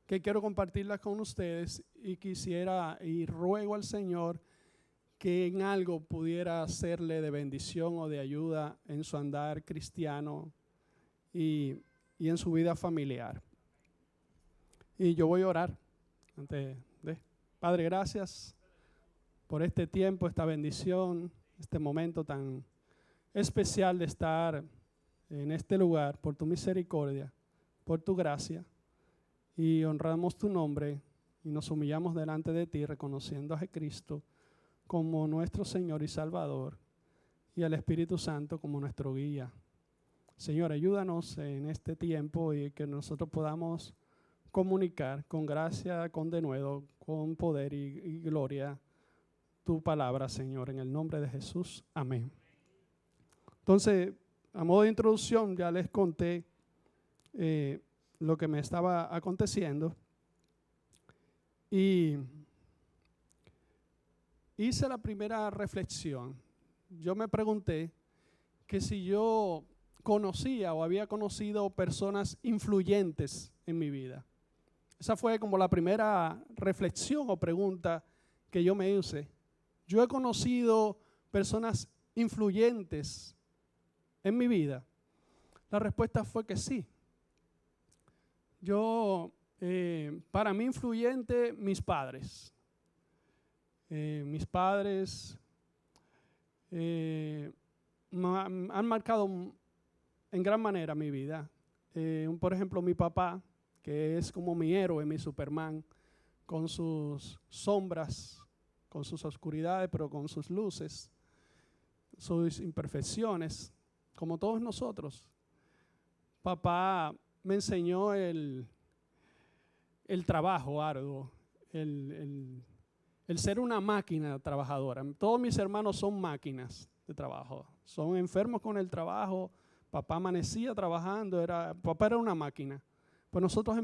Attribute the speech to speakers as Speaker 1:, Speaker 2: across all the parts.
Speaker 1: que quiero compartirlas con ustedes y quisiera y ruego al Señor que en algo pudiera serle de bendición o de ayuda en su andar cristiano y en su vida familiar. Y yo voy a orar antes de. Padre, gracias por este tiempo, esta bendición, este momento tan especial de estar en este lugar, por tu misericordia, por tu gracia. Y honramos tu nombre y nos humillamos delante de ti, reconociendo a Jesucristo como nuestro Señor y Salvador y al Espíritu Santo como nuestro guía. Señor, ayúdanos en este tiempo y que nosotros podamos comunicar con gracia, con denuedo, con poder y gloria tu palabra, Señor, en el nombre de Jesús. Amén. Entonces, a modo de introducción, ya les conté lo que me estaba aconteciendo y hice la primera reflexión. Yo me pregunté que si yo conocía o había conocido personas influyentes en mi vida. Esa fue como la primera reflexión o pregunta que yo me hice. Yo he conocido personas influyentes en mi vida. La respuesta fue que sí. Para mí influyente, mis padres. Mis padres han marcado en gran manera mi vida. Por ejemplo, mi papá, que es como mi héroe, mi Superman, con sus sombras, con sus oscuridades, pero con sus luces, sus imperfecciones, como todos nosotros. Papá me enseñó el trabajo arduo, el ser una máquina trabajadora. Todos mis hermanos son máquinas de trabajo, son enfermos con el trabajo. Papá amanecía trabajando, papá era una máquina. Pues nosotros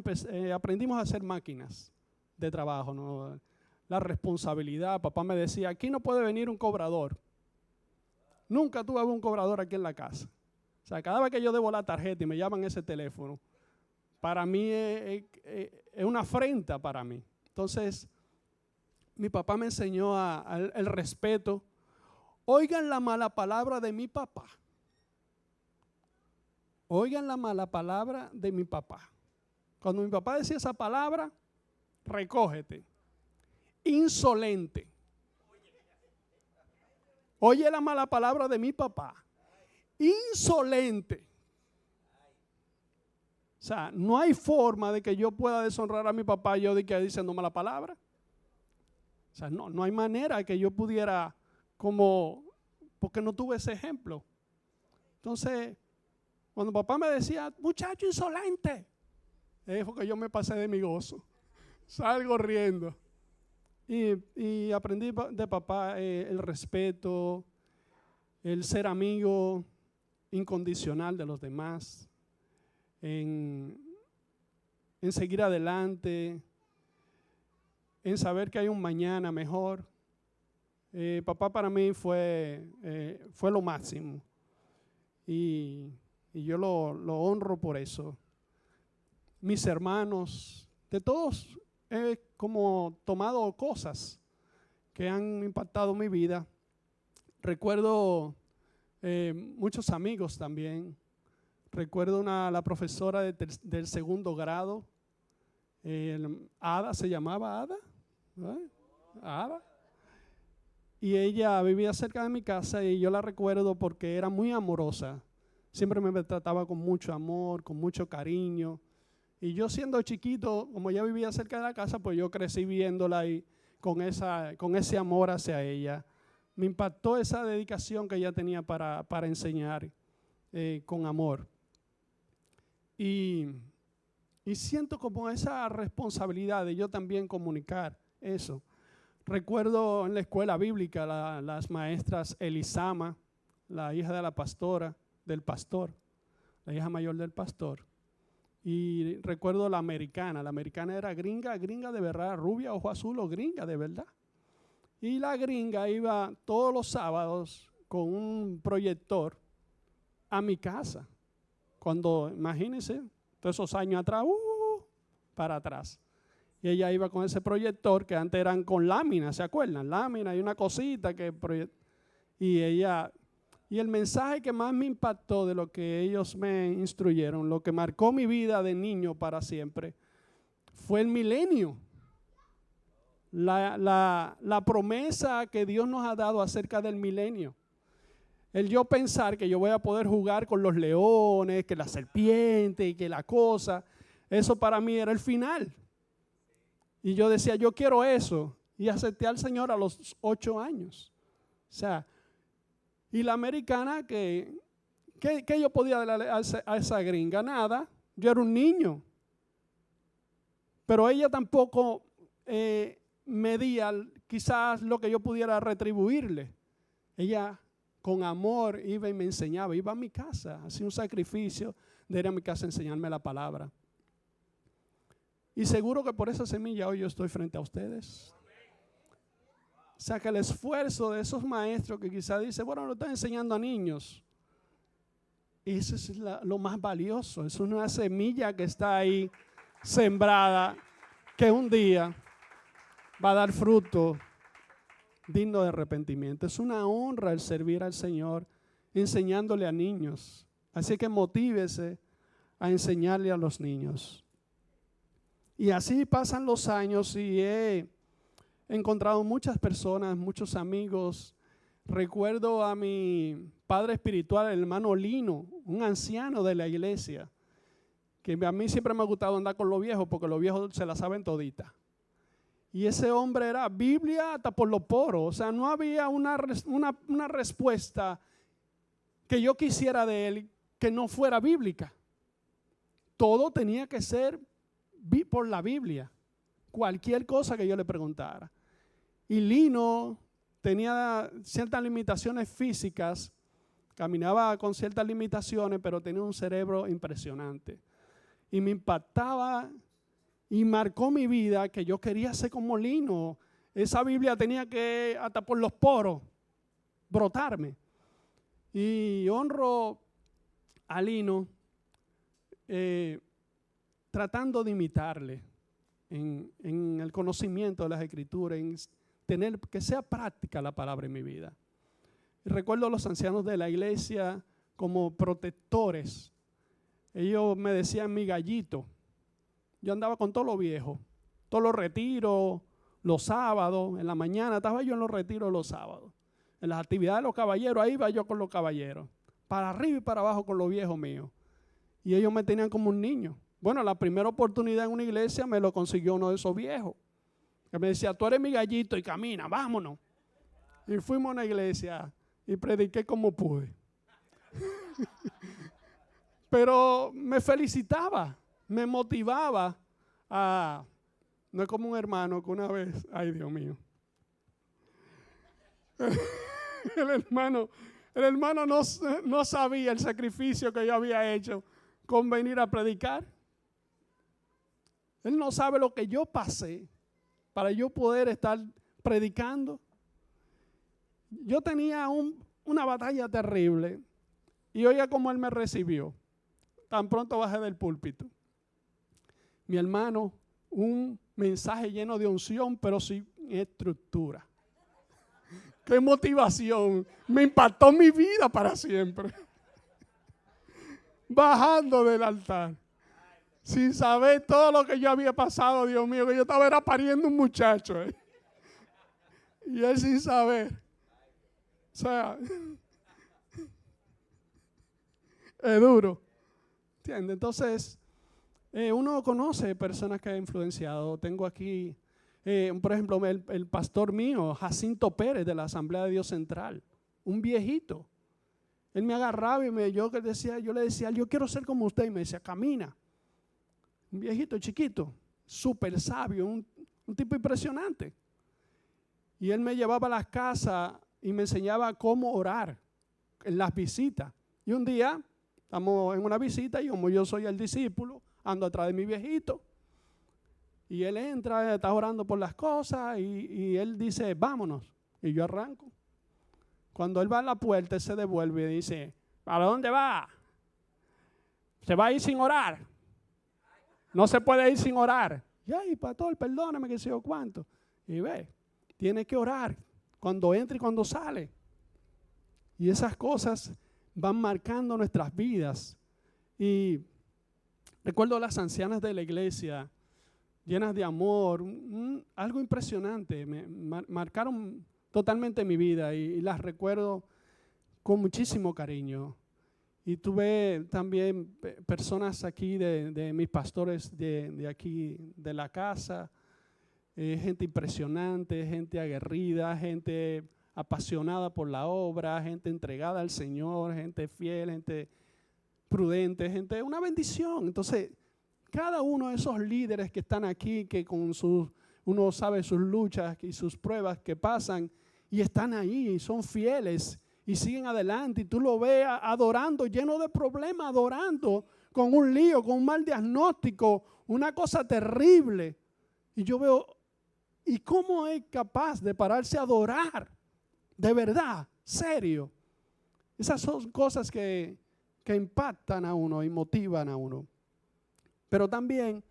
Speaker 1: aprendimos a ser máquinas de trabajo, ¿no? La responsabilidad. Papá me decía, aquí no puede venir un cobrador. Nunca tuve un cobrador aquí en la casa. O sea, cada vez que yo debo la tarjeta y me llaman ese teléfono, para mí es una afrenta para mí. Entonces, mi papá me enseñó el respeto. Oigan la mala palabra de mi papá. Oigan la mala palabra de mi papá. Cuando mi papá decía esa palabra, recógete. Insolente. Oye la mala palabra de mi papá. Insolente. O sea, no hay forma de que yo pueda deshonrar a mi papá yo de que diciendo mala palabra. O sea, no hay manera que yo pudiera porque no tuve ese ejemplo. Entonces, cuando papá me decía, muchacho insolente, fue que yo me pasé de mi gozo. Salgo riendo. Y aprendí de papá el respeto, el ser amigo incondicional de los demás, en seguir adelante, en saber que hay un mañana mejor. Papá para mí fue lo máximo y yo lo honro por eso. Mis hermanos, de todos he como tomado cosas que han impactado mi vida. Recuerdo muchos amigos también. Recuerdo la profesora del segundo grado, Ada, se llamaba Ada, ¿eh? Ada. Y ella vivía cerca de mi casa y yo la recuerdo porque era muy amorosa. Siempre me trataba con mucho amor, con mucho cariño. Y yo siendo chiquito, como ella vivía cerca de la casa, pues yo crecí viéndola y con ese amor hacia ella. Me impactó esa dedicación que ella tenía para enseñar con amor. Y siento como esa responsabilidad de yo también comunicar eso. Recuerdo en la escuela bíblica las maestras Elisama, la hija de la pastora, del pastor, la hija mayor del pastor. Y recuerdo la americana era gringa de verdad, rubia, ojo azul o gringa de verdad. Y la gringa iba todos los sábados con un proyector a mi casa. Cuando, imagínense, todos esos años atrás, para atrás. Y ella iba con ese proyector que antes eran con láminas, ¿se acuerdan? Láminas y una cosita que y el mensaje que más me impactó de lo que ellos me instruyeron, lo que marcó mi vida de niño para siempre, fue el milenio. La promesa que Dios nos ha dado acerca del milenio. El yo pensar que yo voy a poder jugar con los leones, que la serpiente y que la cosa, eso para mí era el final. Y yo decía, yo quiero eso. Y acepté al Señor a los 8 años. O sea, y la americana, ¿qué yo podía darle a esa gringa? Nada. Yo era un niño. Pero ella tampoco medía quizás lo que yo pudiera retribuirle. Ella con amor iba y me enseñaba. Iba a mi casa, hacía un sacrificio de ir a mi casa a enseñarme la palabra. Y seguro que por esa semilla hoy yo estoy frente a ustedes. O sea que el esfuerzo de esos maestros que quizás dicen, bueno, lo están enseñando a niños. Eso es lo más valioso. Es una semilla que está ahí sembrada, que un día va a dar fruto digno de arrepentimiento. Es una honra el servir al Señor enseñándole a niños. Así que motívese a enseñarle a los niños. Y así pasan los años y he encontrado muchas personas, muchos amigos. Recuerdo a mi padre espiritual, el hermano Lino, un anciano de la iglesia, que a mí siempre me ha gustado andar con los viejos porque los viejos se la saben todita. Y ese hombre era Biblia hasta por los poros. O sea, no había una respuesta que yo quisiera de él que no fuera bíblica. Todo tenía que ser por la Biblia. Cualquier cosa que yo le preguntara. Y Lino tenía ciertas limitaciones físicas. Caminaba con ciertas limitaciones, pero tenía un cerebro impresionante. Y me impactaba y marcó mi vida que yo quería ser como Lino. Esa Biblia tenía que, hasta por los poros, brotarme. Y honro a Lino tratando de imitarle en el conocimiento de las Escrituras, en tener que sea práctica la palabra en mi vida. Y recuerdo a los ancianos de la iglesia como protectores. Ellos me decían mi gallito. Yo andaba con todo lo viejo, todos los retiros, los sábados, en la mañana estaba yo en los retiros los sábados. En las actividades de los caballeros, ahí iba yo con los caballeros, para arriba y para abajo con los viejos míos. Y ellos me tenían como un niño. Bueno, la primera oportunidad en una iglesia me lo consiguió uno de esos viejos, que me decía, tú eres mi gallito y camina, vámonos. Y fuimos a una iglesia y prediqué como pude. Pero me felicitaba. Me motivaba a, no es como un hermano que una vez, ay Dios mío, el hermano no sabía el sacrificio que yo había hecho con venir a predicar. Él no sabe lo que yo pasé para yo poder estar predicando. Yo tenía una batalla terrible y oiga cómo él me recibió. Tan pronto bajé del púlpito. Mi hermano, un mensaje lleno de unción, pero sin estructura. ¡Qué motivación! Me impactó mi vida para siempre. Bajando del altar, sin saber todo lo que yo había pasado, Dios mío, que yo estaba era pariendo un muchacho. Y él sin saber. O sea, es duro. ¿Entiendes? Entonces, uno conoce personas que ha influenciado. Tengo aquí, por ejemplo, el pastor mío, Jacinto Pérez, de la Asamblea de Dios Central, un viejito. Él me agarraba y yo le decía, yo quiero ser como usted. Y me decía, camina. Un viejito chiquito, súper sabio, un tipo impresionante. Y él me llevaba a las casas y me enseñaba cómo orar en las visitas. Y un día, estamos en una visita y como yo soy el discípulo, ando atrás de mi viejito. Y él entra, está orando por las cosas y él dice, vámonos. Y yo arranco. Cuando él va a la puerta, él se devuelve y dice, ¿para dónde va? ¿Se va a ir sin orar? No se puede ir sin orar. Y ay, pastor, perdóname que sé yo cuánto. Y ve, tiene que orar cuando entra y cuando sale. Y esas cosas van marcando nuestras vidas. Y recuerdo a las ancianas de la iglesia, llenas de amor, algo impresionante. Me marcaron totalmente mi vida y las recuerdo con muchísimo cariño. Y tuve también personas aquí de mis pastores de aquí, de la casa, gente impresionante, gente aguerrida, gente apasionada por la obra, gente entregada al Señor, gente fiel, gente prudente, gente, una bendición. Entonces, cada uno de esos líderes que están aquí, que con uno sabe sus luchas y sus pruebas que pasan y están ahí y son fieles y siguen adelante, y tú lo ves adorando, lleno de problemas, adorando, con un lío, con un mal diagnóstico, una cosa terrible. Y yo veo, ¿y cómo es capaz de pararse a adorar? De verdad, serio. Esas son cosas que impactan a uno y motivan a uno. Pero también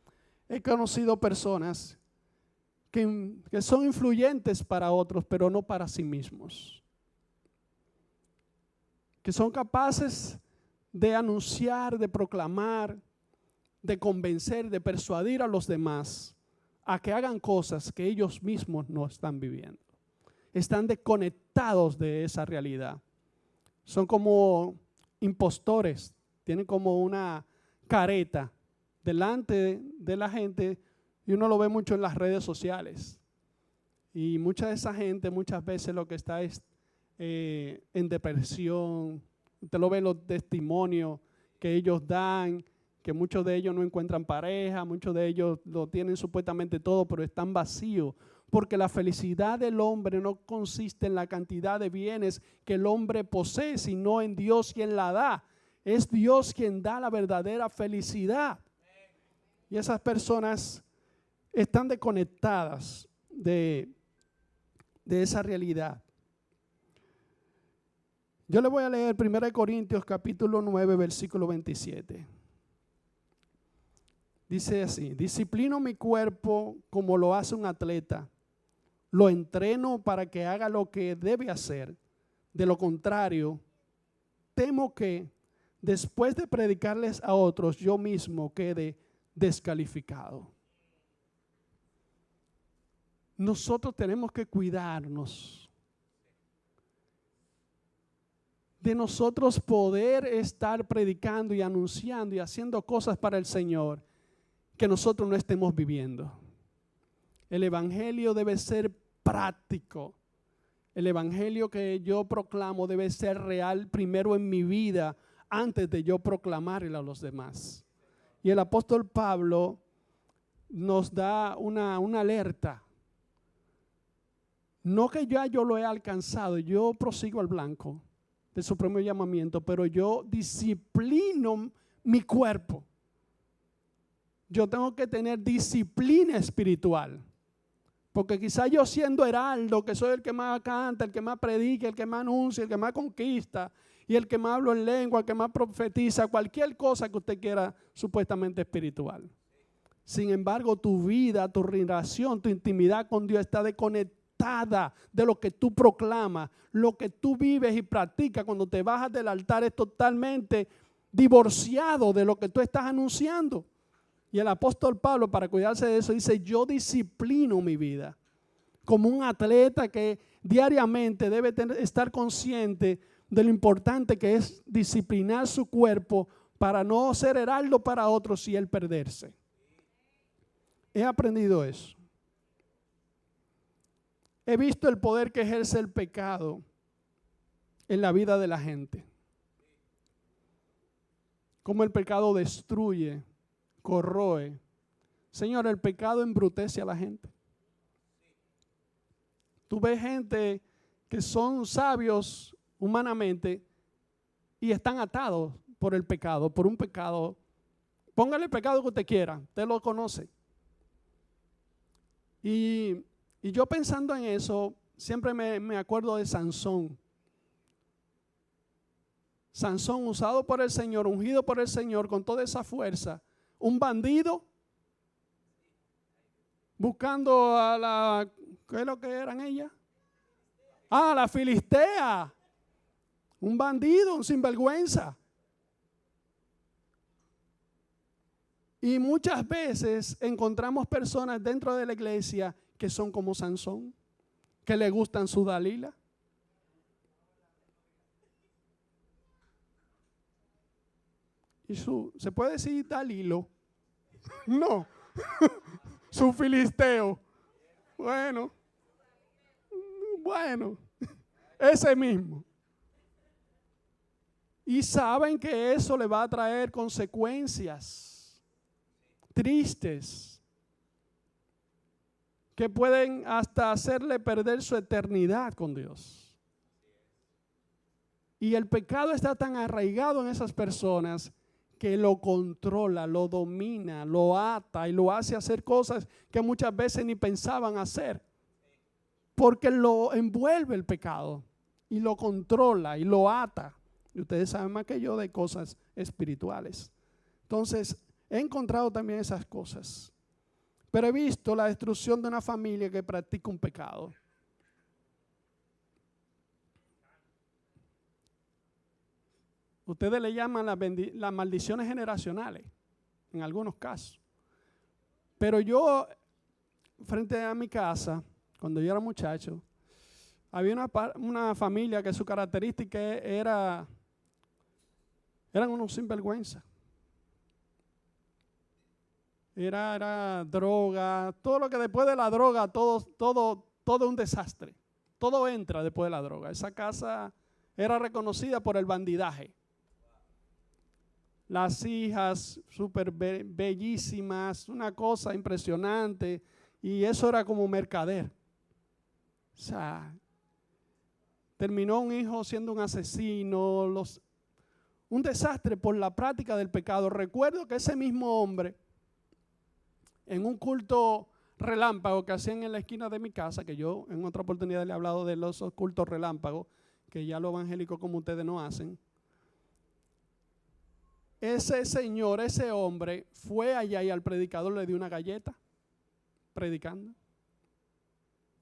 Speaker 1: he conocido personas que son influyentes para otros, pero no para sí mismos. Que son capaces de anunciar, de proclamar, de convencer, de persuadir a los demás a que hagan cosas que ellos mismos no están viviendo. Están desconectados de esa realidad. Son como impostores, tienen como una careta delante de la gente, y uno lo ve mucho en las redes sociales. Y mucha de esa gente muchas veces lo que está es en depresión. Usted lo ve en los testimonios que ellos dan, que muchos de ellos no encuentran pareja, muchos de ellos lo tienen supuestamente todo, pero están vacíos. Porque la felicidad del hombre no consiste en la cantidad de bienes que el hombre posee, sino en Dios quien la da. Es Dios quien da la verdadera felicidad. Y esas personas están desconectadas de esa realidad. Yo le voy a leer 1 Corintios capítulo 9, versículo 27. Dice así: disciplino mi cuerpo como lo hace un atleta. Lo entreno para que haga lo que debe hacer. De lo contrario, temo que después de predicarles a otros, yo mismo quede descalificado. Nosotros tenemos que cuidarnos de nosotros poder estar predicando y anunciando y haciendo cosas para el Señor que nosotros no estemos viviendo. El evangelio debe ser práctico. El evangelio que yo proclamo debe ser real primero en mi vida antes de yo proclamarle a los demás. Y el apóstol Pablo nos da una alerta. No que yo lo he alcanzado, yo prosigo al blanco de su propio llamamiento, pero yo disciplino mi cuerpo. Yo tengo que tener disciplina espiritual. Porque quizás yo siendo heraldo, que soy el que más canta, el que más predica, el que más anuncia, el que más conquista, y el que más habla en lengua, el que más profetiza, cualquier cosa que usted quiera supuestamente espiritual. Sin embargo, tu vida, tu relación, tu intimidad con Dios está desconectada de lo que tú proclamas. Lo que tú vives y practicas cuando te bajas del altar es totalmente divorciado de lo que tú estás anunciando. Y el apóstol Pablo, para cuidarse de eso, dice: yo disciplino mi vida. Como un atleta que diariamente debe estar consciente de lo importante que es disciplinar su cuerpo para no ser heraldo para otros y él perderse. He aprendido eso. He visto el poder que ejerce el pecado en la vida de la gente. Cómo el pecado destruye, corroe. Señor, el pecado embrutece a la gente. Tú ves gente que son sabios humanamente y están atados por el pecado, por un pecado. Póngale el pecado que usted quiera, usted lo conoce. Y yo pensando en eso, siempre me acuerdo de Sansón. Sansón, usado por el Señor, ungido por el Señor con toda esa fuerza. Un bandido, buscando a la, ¿qué es lo que eran ellas? Ah, la filistea. Un bandido, un sinvergüenza. Y muchas veces encontramos personas dentro de la iglesia que son como Sansón, que le gustan su Dalila. Y ¿se puede decir Dalilo? No, su filisteo. Bueno, ese mismo. Y saben que eso le va a traer consecuencias tristes que pueden hasta hacerle perder su eternidad con Dios. Y el pecado está tan arraigado en esas personas que lo controla, lo domina, lo ata y lo hace hacer cosas que muchas veces ni pensaban hacer. Porque lo envuelve el pecado y lo controla y lo ata. Y ustedes saben más que yo de cosas espirituales. Entonces, he encontrado también esas cosas. Pero he visto la destrucción de una familia que practica un pecado. Ustedes le llaman las maldiciones generacionales, en algunos casos. Pero yo, frente a mi casa, cuando yo era muchacho, había una familia que su característica eran unos sinvergüenza. Era droga, todo lo que después de la droga, todo es un desastre. Todo entra después de la droga. Esa casa era reconocida por el bandidaje. Las hijas súper bellísimas, una cosa impresionante. Y eso era como mercader. O sea, terminó un hijo siendo un asesino, un desastre por la práctica del pecado. Recuerdo que ese mismo hombre, en un culto relámpago que hacían en la esquina de mi casa, que yo en otra oportunidad le he hablado de los cultos relámpagos, que ya los evangélicos como ustedes no hacen. Ese señor, ese hombre, fue allá y al predicador le dio una galleta, predicando.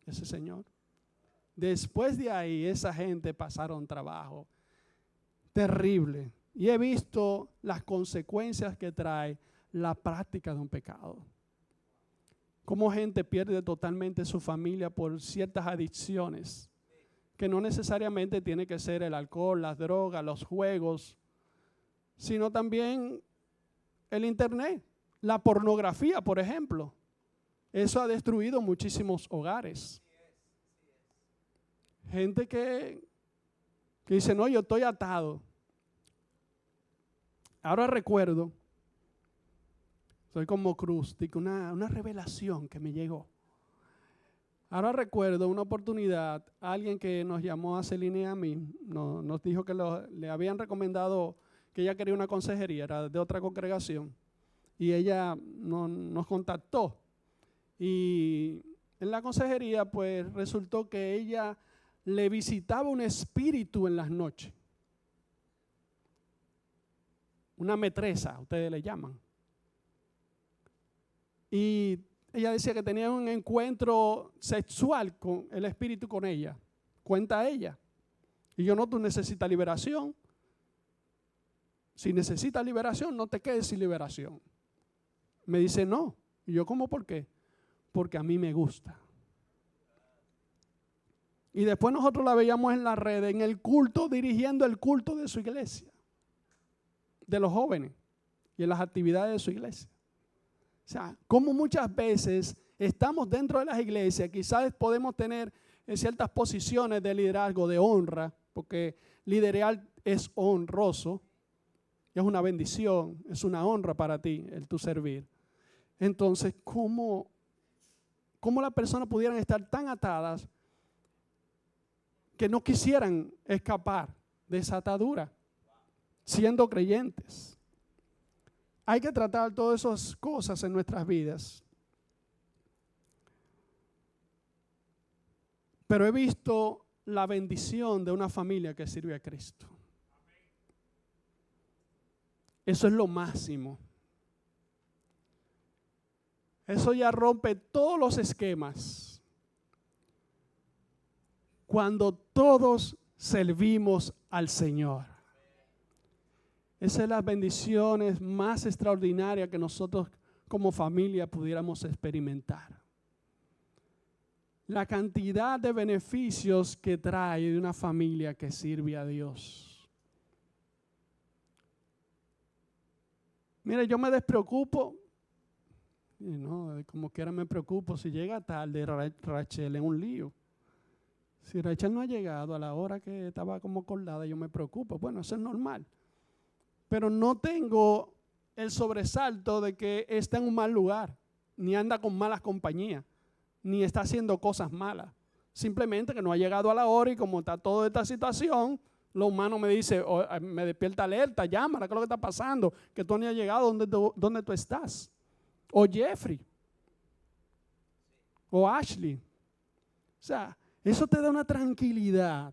Speaker 1: Ese señor. Después de ahí, esa gente pasaron trabajo terrible. Y he visto las consecuencias que trae la práctica de un pecado. Cómo gente pierde totalmente su familia por ciertas adicciones, que no necesariamente tiene que ser el alcohol, las drogas, los juegos, sino también el internet, la pornografía, por ejemplo. Eso ha destruido muchísimos hogares. Gente que dice, no, yo estoy atado. Ahora recuerdo, soy como Cruz, una revelación que me llegó. Ahora recuerdo una oportunidad, alguien que nos llamó a Celine y a mí, nos dijo que le habían recomendado que ella quería una consejería, era de otra congregación, y ella nos contactó. Y en la consejería, pues resultó que ella le visitaba un espíritu en las noches. Una metresa, ustedes le llaman. Y ella decía que tenía un encuentro sexual con el espíritu con ella. Cuenta ella. Y yo no, tú necesitas liberación. Si necesitas liberación, no te quedes sin liberación. Me dice no. Y yo, ¿cómo por qué? Porque a mí me gusta. Y después nosotros la veíamos en la red, en el culto, dirigiendo el culto de su iglesia, de los jóvenes y en las actividades de su iglesia. O sea, como muchas veces estamos dentro de las iglesias, quizás podemos tener ciertas posiciones de liderazgo, de honra, porque liderar es honroso, es una bendición, es una honra para ti el tu servir. Entonces, ¿cómo las personas pudieran estar tan atadas que no quisieran escapar de esa atadura, siendo creyentes? Hay que tratar todas esas cosas en nuestras vidas. Pero he visto la bendición de una familia que sirve a Cristo. Eso es lo máximo. Eso ya rompe todos los esquemas. Cuando todos servimos al Señor. Esas son las bendiciones más extraordinarias que nosotros como familia pudiéramos experimentar. La cantidad de beneficios que trae de una familia que sirve a Dios. Mire, yo me despreocupo. Y no, como quiera me preocupo. Si llega tarde, Rachel es un lío. Si Rachel no ha llegado a la hora que estaba como acordada, yo me preocupo. Bueno, eso es normal. Pero no tengo el sobresalto de que está en un mal lugar, ni anda con malas compañías, ni está haciendo cosas malas. Simplemente que no ha llegado a la hora y como está toda esta situación, lo humano me dice, me despierta alerta, llámala, ¿qué es lo que está pasando? Que tú ni has llegado donde tú estás. O Jeffrey. O Ashley. O sea, eso te da una tranquilidad,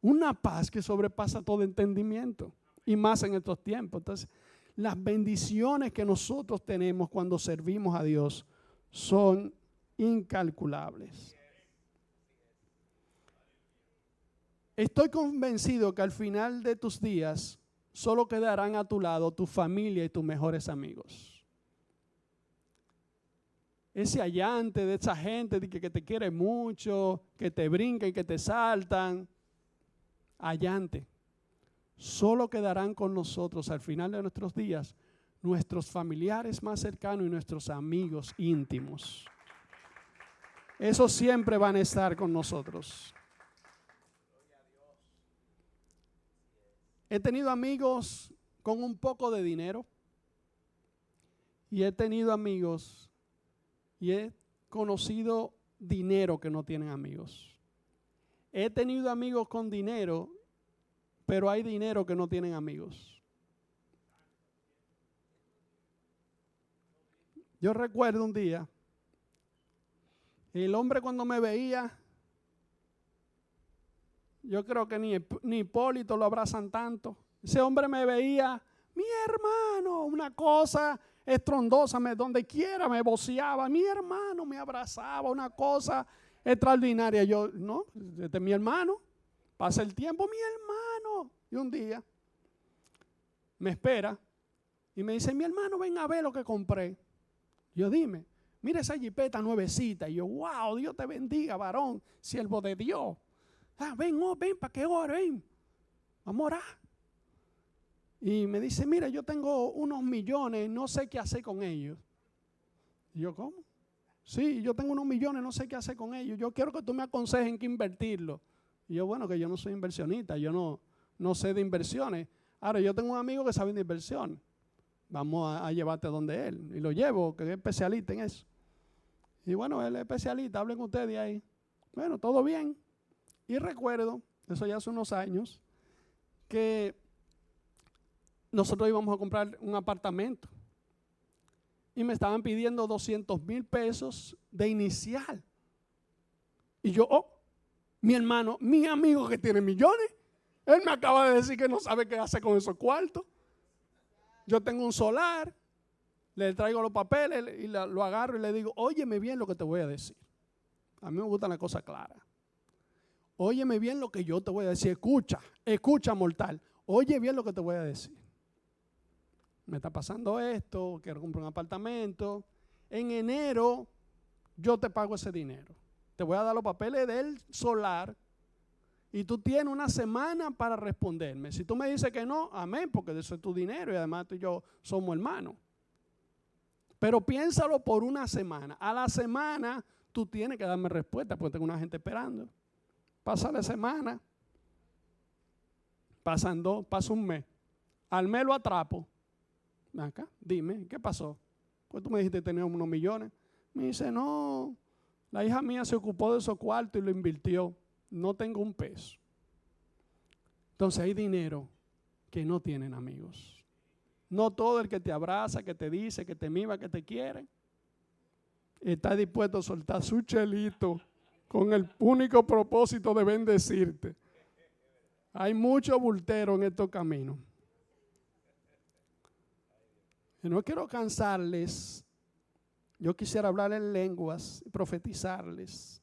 Speaker 1: una paz que sobrepasa todo entendimiento. Y más en estos tiempos. Entonces, las bendiciones que nosotros tenemos cuando servimos a Dios son incalculables. Estoy convencido que al final de tus días solo quedarán a tu lado tu familia y tus mejores amigos. Ese allante de esa gente que te quiere mucho, que te brincan y que te saltan, allante. Solo quedarán con nosotros al final de nuestros días nuestros familiares más cercanos y nuestros amigos íntimos. Esos siempre van a estar con nosotros. He tenido amigos con un poco de dinero y he tenido amigos y he conocido dinero que no tienen amigos. He tenido amigos con dinero, pero hay dinero que no tienen amigos. Yo recuerdo un día, el hombre cuando me veía, yo creo que ni Hipólito lo abrazan tanto. Ese hombre me veía, mi hermano, una cosa estrondosa, donde quiera me voceaba, mi hermano me abrazaba, una cosa extraordinaria. Yo, no, este es mi hermano, pasa el tiempo, mi hermano. Y un día me espera y me dice, mi hermano, ven a ver lo que compré. Yo, dime, mira esa jipeta nuevecita. Y yo, wow, Dios te bendiga, varón, siervo de Dios. Ven, para que ore, ven. Vamos a orar. Y me dice, mira, yo tengo unos millones, no sé qué hacer con ellos. Y yo, ¿cómo? Sí, yo tengo unos millones, no sé qué hacer con ellos. Yo quiero que tú me aconsejes en qué invertirlo. Y yo, bueno, que yo no soy inversionista, yo no sé de inversiones. Ahora, yo tengo un amigo que sabe de inversión. Vamos a llevarte donde él. Y lo llevo, que es especialista en eso. Y bueno, él es especialista, hablen ustedes ahí. Bueno, todo bien. Y recuerdo, eso ya hace unos años, que nosotros íbamos a comprar un apartamento. Y me estaban pidiendo 200,000 pesos de inicial. Y yo, mi hermano, mi amigo que tiene millones, él me acaba de decir que no sabe qué hacer con esos cuartos. Yo tengo un solar, le traigo los papeles y lo agarro y le digo, óyeme bien lo que te voy a decir. A mí me gusta la cosa clara. Óyeme bien lo que yo te voy a decir. Escucha mortal. Oye bien lo que te voy a decir. Me está pasando esto, quiero comprar un apartamento. En enero yo te pago ese dinero. Te voy a dar los papeles del solar y tú tienes una semana para responderme. Si tú me dices que no, amén, porque eso es tu dinero y además tú y yo somos hermanos. Pero piénsalo por una semana. A la semana tú tienes que darme respuesta porque tengo una gente esperando. Pasa la semana, pasan 2, pasa un mes. Al mes lo atrapo. Acá, dime, ¿qué pasó? Pues tú me dijiste que teníamos unos millones. Me dice, no, la hija mía se ocupó de esos cuartos y lo invirtió. No tengo un peso. Entonces hay dinero que no tienen amigos. No todo el que te abraza, que te dice, que te mima, que te quiere, está dispuesto a soltar su chelito con el único propósito de bendecirte. Hay mucho bultero en estos caminos. Y no quiero cansarles Yo quisiera hablar en lenguas y profetizarles.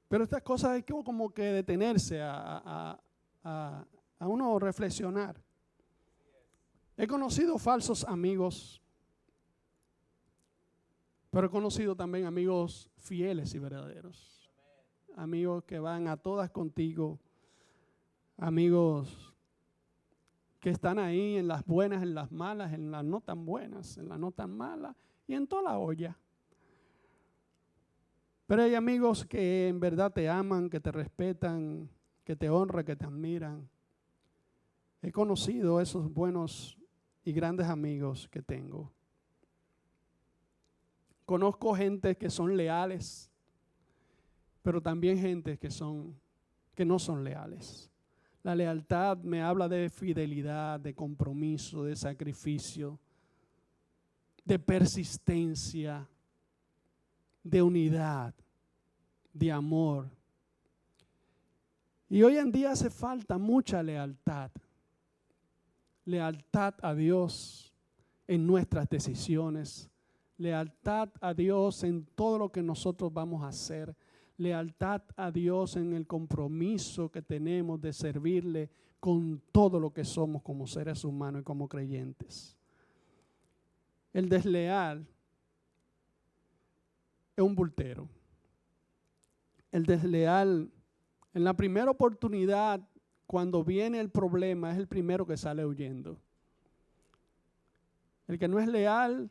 Speaker 1: Pero estas cosas hay que como que detenerse a uno reflexionar. He conocido falsos amigos, pero he conocido también amigos fieles y verdaderos. Amigos que van a todas contigo. Amigos que están ahí en las buenas, en las malas, en las no tan buenas, en las no tan malas y en toda la olla. Pero hay amigos que en verdad te aman, que te respetan, que te honran, que te admiran. He conocido esos buenos y grandes amigos que tengo. Conozco gente que son leales, pero también gente que no son leales. La lealtad me habla de fidelidad, de compromiso, de sacrificio, de persistencia, de unidad, de amor. Y hoy en día hace falta mucha lealtad. Lealtad a Dios en nuestras decisiones. Lealtad a Dios en todo lo que nosotros vamos a hacer. Lealtad a Dios en el compromiso que tenemos de servirle con todo lo que somos como seres humanos y como creyentes. El desleal es un bultero. El desleal, en la primera oportunidad, cuando viene el problema, es el primero que sale huyendo. El que no es leal,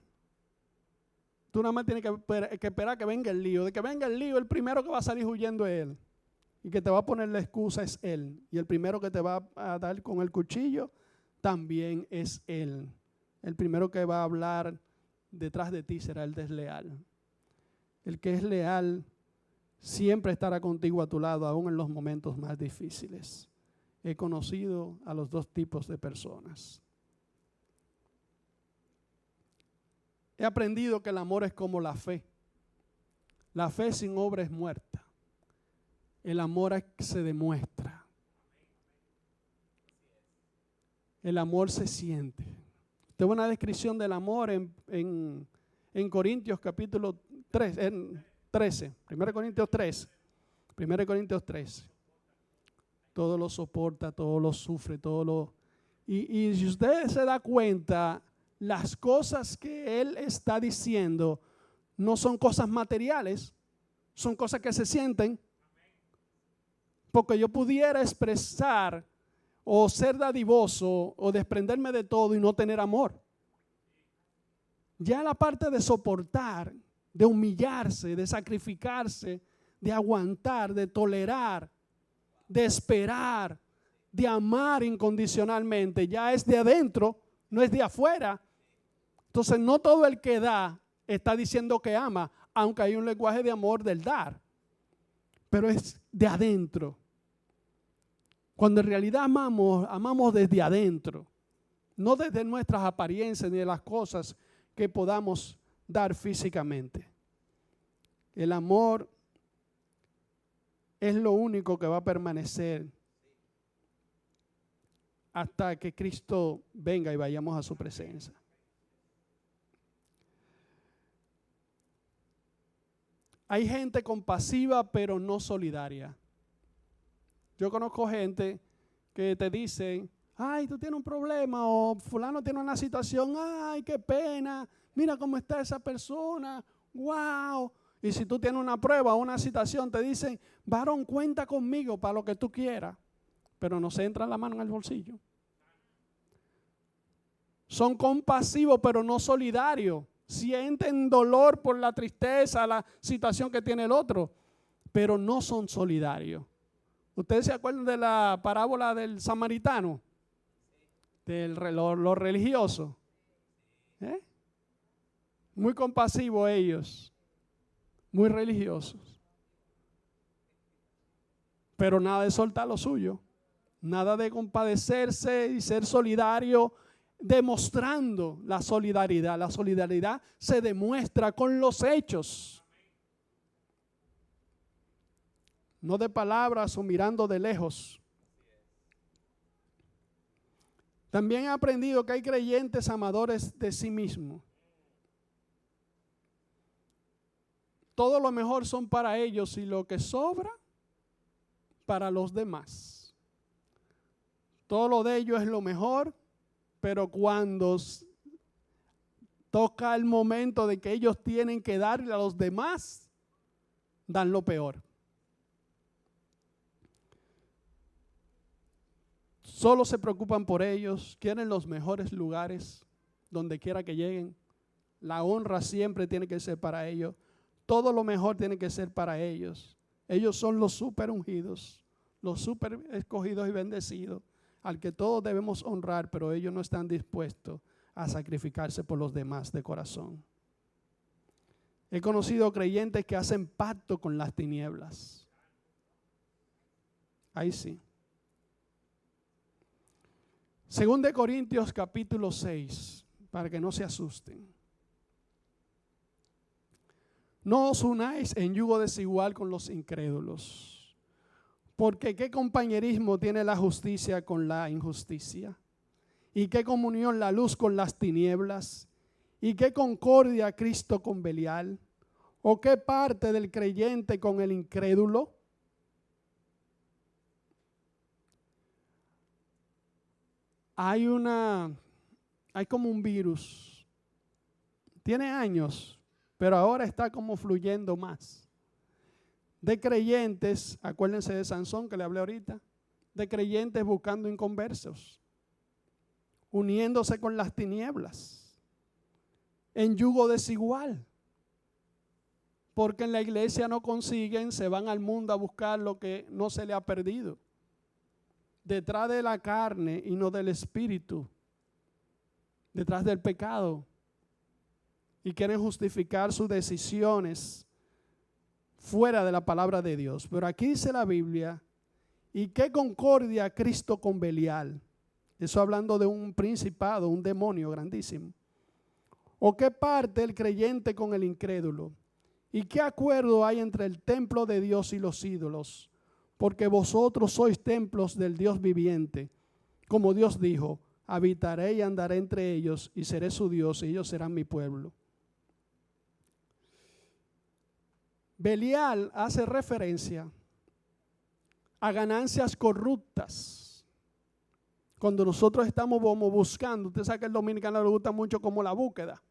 Speaker 1: tú nada más tienes que esperar que venga el lío. De que venga el lío, el primero que va a salir huyendo es él. Y que te va a poner la excusa es él. Y el primero que te va a dar con el cuchillo también es él. El primero que va a hablar detrás de ti será el desleal. El que es leal siempre estará contigo a tu lado, aún en los momentos más difíciles. He conocido a los dos tipos de personas. He aprendido que el amor es como la fe. La fe sin obra es muerta. El amor se demuestra. El amor se siente. Tengo una descripción del amor en Corintios capítulo 3, en 13. 1 Corintios 3. 1 Corintios 13. Todo lo soporta, todo lo sufre, todo lo... Y si usted se da cuenta, las cosas que él está diciendo no son cosas materiales, son cosas que se sienten. Porque yo pudiera expresar o ser dadivoso o desprenderme de todo y no tener amor. Ya la parte de soportar, de humillarse, de sacrificarse, de aguantar, de tolerar, de esperar, de amar incondicionalmente, ya es de adentro, no es de afuera. Entonces no todo el que da está diciendo que ama, aunque hay un lenguaje de amor del dar, pero es de adentro. Cuando en realidad amamos desde adentro, no desde nuestras apariencias ni de las cosas que podamos dar físicamente. El amor es lo único que va a permanecer hasta que Cristo venga y vayamos a su presencia. Hay gente compasiva pero no solidaria. Yo conozco gente que te dicen, ay, tú tienes un problema o fulano tiene una situación, ay, qué pena, mira cómo está esa persona, wow. Y si tú tienes una prueba o una situación, te dicen, varón, cuenta conmigo para lo que tú quieras, pero no se entra la mano en el bolsillo. Son compasivos pero no solidarios. Sienten dolor por la tristeza, la situación que tiene el otro, pero no son solidarios. ¿Ustedes se acuerdan de la parábola del samaritano? De lo religioso. Muy compasivos ellos, muy religiosos. Pero nada de soltar lo suyo, nada de compadecerse y ser solidario, demostrando la solidaridad. La solidaridad se demuestra con los hechos. No de palabras o mirando de lejos. También he aprendido que hay creyentes amadores de sí mismos. todo lo mejor son para ellos y lo que sobra para los demás. Todo lo de ellos es lo mejor, pero cuando toca el momento de que ellos tienen que darle a los demás, dan lo peor. Solo se preocupan por ellos, quieren los mejores lugares, donde quiera que lleguen. La honra siempre tiene que ser para ellos. Todo lo mejor tiene que ser para ellos. Ellos son los súper ungidos, los súper escogidos y bendecidos, al que todos debemos honrar, pero ellos no están dispuestos a sacrificarse por los demás de corazón. He conocido creyentes que hacen pacto con las tinieblas. Ahí sí. Según de Corintios capítulo 6, para que no se asusten. No os unáis en yugo desigual con los incrédulos, porque ¿qué compañerismo tiene la justicia con la injusticia? ¿Y qué comunión la luz con las tinieblas? ¿Y qué concordia Cristo con Belial? ¿O qué parte del creyente con el incrédulo? Hay como un virus. Tiene años, pero ahora está como fluyendo más. De creyentes, acuérdense de Sansón que le hablé ahorita, de creyentes buscando inconversos, uniéndose con las tinieblas, en yugo desigual. Porque en la iglesia no consiguen, se van al mundo a buscar lo que no se le ha perdido. Detrás de la carne y no del espíritu. Detrás del pecado. Y quieren justificar sus decisiones fuera de la palabra de Dios. Pero aquí dice la Biblia, ¿y qué concordia Cristo con Belial? Eso hablando de un principado, un demonio grandísimo. ¿O qué parte el creyente con el incrédulo? ¿Y qué acuerdo hay entre el templo de Dios y los ídolos? Porque vosotros sois templos del Dios viviente. Como Dios dijo, habitaré y andaré entre ellos y seré su Dios y ellos serán mi pueblo. Belial hace referencia a ganancias corruptas. Cuando nosotros estamos buscando, usted sabe que al dominicano le gusta mucho como la búsqueda.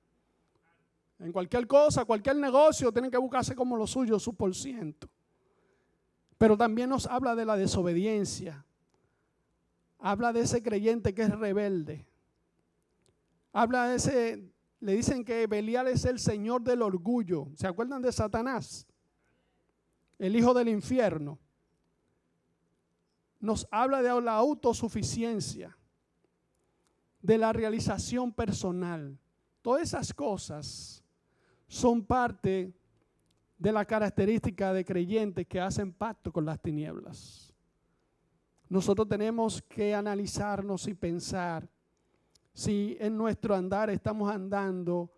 Speaker 1: En cualquier cosa, cualquier negocio, tienen que buscarse como lo suyo, su por ciento. Pero también nos habla de la desobediencia. Habla de ese creyente que es rebelde. Habla de ese, le dicen que Belial es el señor del orgullo. ¿Se acuerdan de Satanás? El hijo del infierno. Nos habla de la autosuficiencia, de la realización personal. Todas esas cosas son parte de la característica de creyentes que hacen pacto con las tinieblas. Nosotros tenemos que analizarnos y pensar si en nuestro andar estamos andando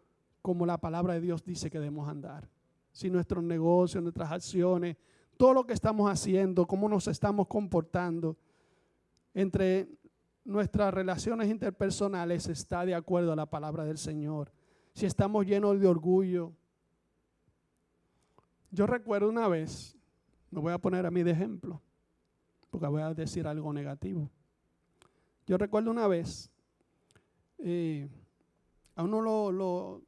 Speaker 1: como la palabra de Dios dice que debemos andar. Si nuestros negocios, nuestras acciones, todo lo que estamos haciendo, cómo nos estamos comportando entre nuestras relaciones interpersonales está de acuerdo a la palabra del Señor. Si estamos llenos de orgullo. Yo recuerdo una vez, me voy a poner a mí de ejemplo, porque voy a decir algo negativo. Yo recuerdo una vez, a uno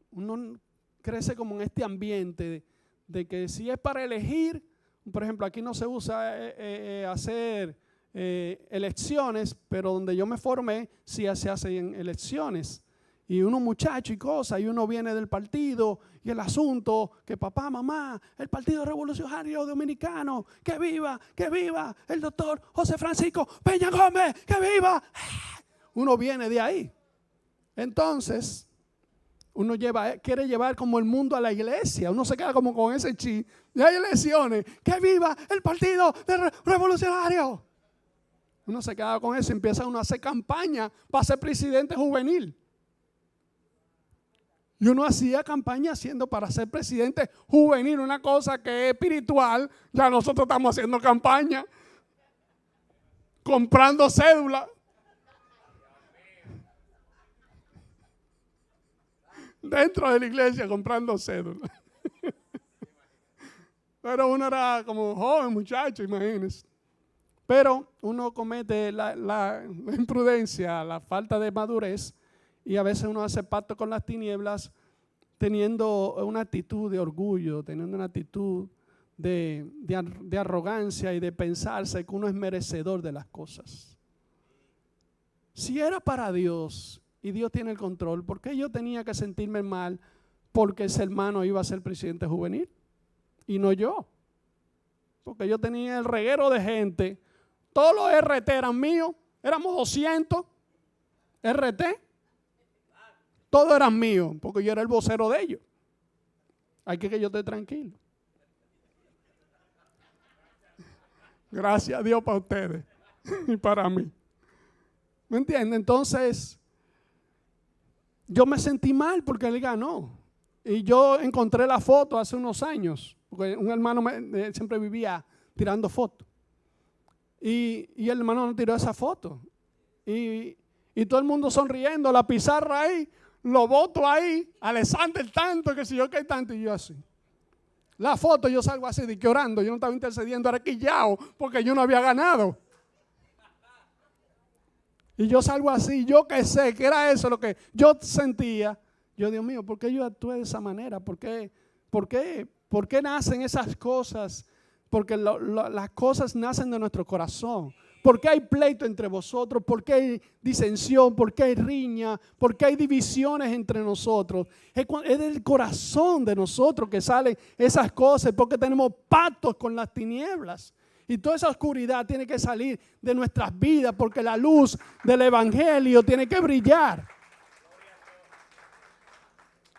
Speaker 1: crece como en este ambiente de que si es para elegir, por ejemplo, aquí no se usa hacer elecciones, pero donde yo me formé sí se hacen elecciones. Y uno muchacho y cosas, y uno viene del partido, y el asunto, que papá, mamá, el Partido Revolucionario Dominicano, que viva el doctor José Francisco Peña Gómez, que viva. Uno viene de ahí. Entonces, uno quiere llevar como el mundo a la iglesia. Uno se queda como con ese chi. Y hay elecciones, que viva el Partido Revolucionario. Uno se queda con eso y empieza uno a hacer campaña para ser presidente juvenil. Y uno hacía campaña para ser presidente juvenil, una cosa que es espiritual. Ya nosotros estamos haciendo campaña, comprando cédula. Dentro de la iglesia comprando cédula. Pero uno era como joven, muchacho, imagínense. Pero uno comete la imprudencia, la falta de madurez, y a veces uno hace pacto con las tinieblas teniendo una actitud de orgullo, teniendo una actitud de arrogancia y de pensarse que uno es merecedor de las cosas. Si era para Dios y Dios tiene el control, ¿por qué yo tenía que sentirme mal porque ese hermano iba a ser presidente juvenil y no yo? Porque yo tenía el reguero de gente, todos los RT eran míos, éramos 200 RT, todos eran míos porque yo era el vocero de ellos. Hay que yo esté tranquilo. Gracias a Dios para ustedes y para mí. ¿Me entienden? Entonces, yo me sentí mal porque él ganó. Y yo encontré la foto hace unos años, porque un hermano siempre vivía tirando fotos. Y el hermano no tiró esa foto. Y todo el mundo sonriendo, la pizarra ahí, lo boto ahí, Alexander tanto, que si yo que hay tanto, y yo así. La foto yo salgo así de que orando, yo no estaba intercediendo, era quillao, porque yo no había ganado. Y yo salgo así, yo que sé que era eso lo que yo sentía. Yo, Dios mío, ¿por qué yo actué de esa manera? ¿Por qué nacen esas cosas? Porque las cosas nacen de nuestro corazón. ¿Por qué hay pleito entre vosotros? ¿Por qué hay disensión? ¿Por qué hay riña? ¿Por qué hay divisiones entre nosotros? Es del corazón de nosotros que salen esas cosas, porque tenemos pactos con las tinieblas. Y toda esa oscuridad tiene que salir de nuestras vidas, porque la luz del evangelio tiene que brillar.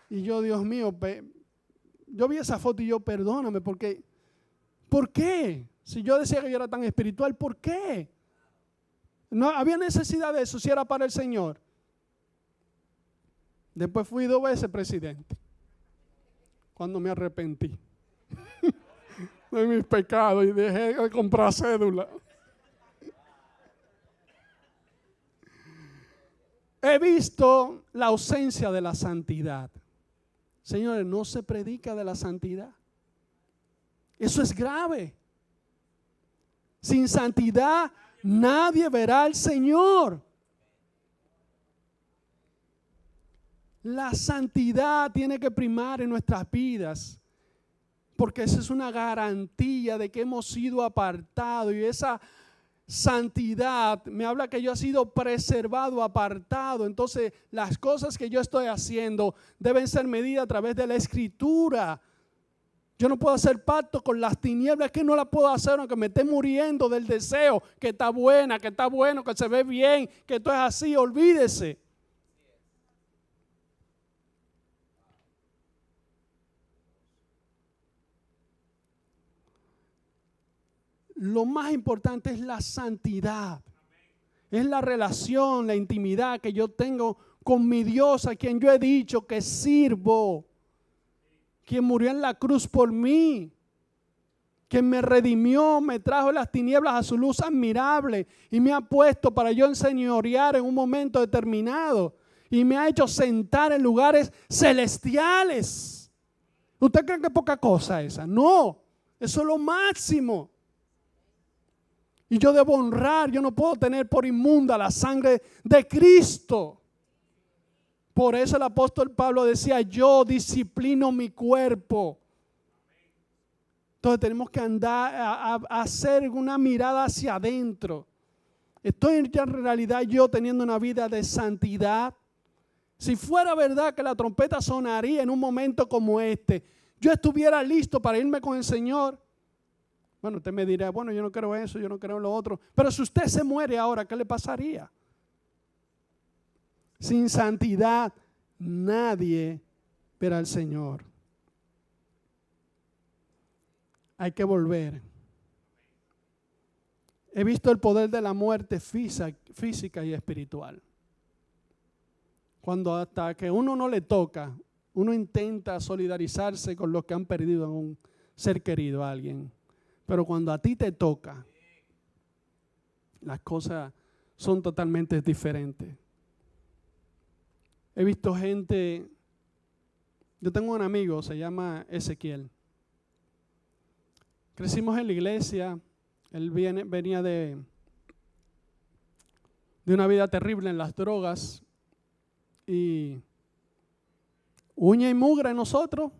Speaker 1: Y yo, Dios mío, yo vi esa foto y yo, perdóname, porque ¿por qué? Si yo decía que yo era tan espiritual, ¿por qué? No había necesidad de eso si era para el Señor. Después fui 2 veces presidente, cuando me arrepentí de mis pecados y dejé de comprar cédula. He visto la ausencia de la santidad. Señores, no se predica de la santidad. Eso es grave. Sin santidad nadie verá al Señor. La santidad tiene que primar en nuestras vidas, porque esa es una garantía de que hemos sido apartados, y esa santidad me habla que yo he sido preservado, apartado. Entonces las cosas que yo estoy haciendo deben ser medidas a través de la Escritura. Yo no puedo hacer pacto con las tinieblas, que no la puedo hacer aunque me esté muriendo del deseo, que está buena, que está bueno, que se ve bien, que esto es así, olvídese. Lo más importante es la santidad. Es la relación, la intimidad que yo tengo con mi Dios, a quien yo he dicho que sirvo. Quien murió en la cruz por mí, quien me redimió, me trajo las tinieblas a su luz admirable y me ha puesto para yo enseñorear en un momento determinado, y me ha hecho sentar en lugares celestiales. ¿Usted cree que es poca cosa esa? No, eso es lo máximo. Y yo debo honrar, yo no puedo tener por inmunda la sangre de Cristo. Por eso el apóstol Pablo decía, yo disciplino mi cuerpo. Entonces tenemos que andar a hacer una mirada hacia adentro. ¿Estoy en realidad yo teniendo una vida de santidad? Si fuera verdad que la trompeta sonaría en un momento como este, yo estuviera listo para irme con el Señor. Bueno, usted me dirá, bueno, yo no creo eso, yo no creo en lo otro. Pero si usted se muere ahora, ¿qué le pasaría? Sin santidad nadie verá al Señor. Hay que volver. He visto el poder de la muerte física y espiritual. Cuando hasta que uno no le toca, uno intenta solidarizarse con los que han perdido a un ser querido, a alguien. Pero cuando a ti te toca, las cosas son totalmente diferentes. He visto gente, yo tengo un amigo, se llama Ezequiel. Crecimos en la iglesia. Él venía de una vida terrible en las drogas. Y uña y mugre en nosotros.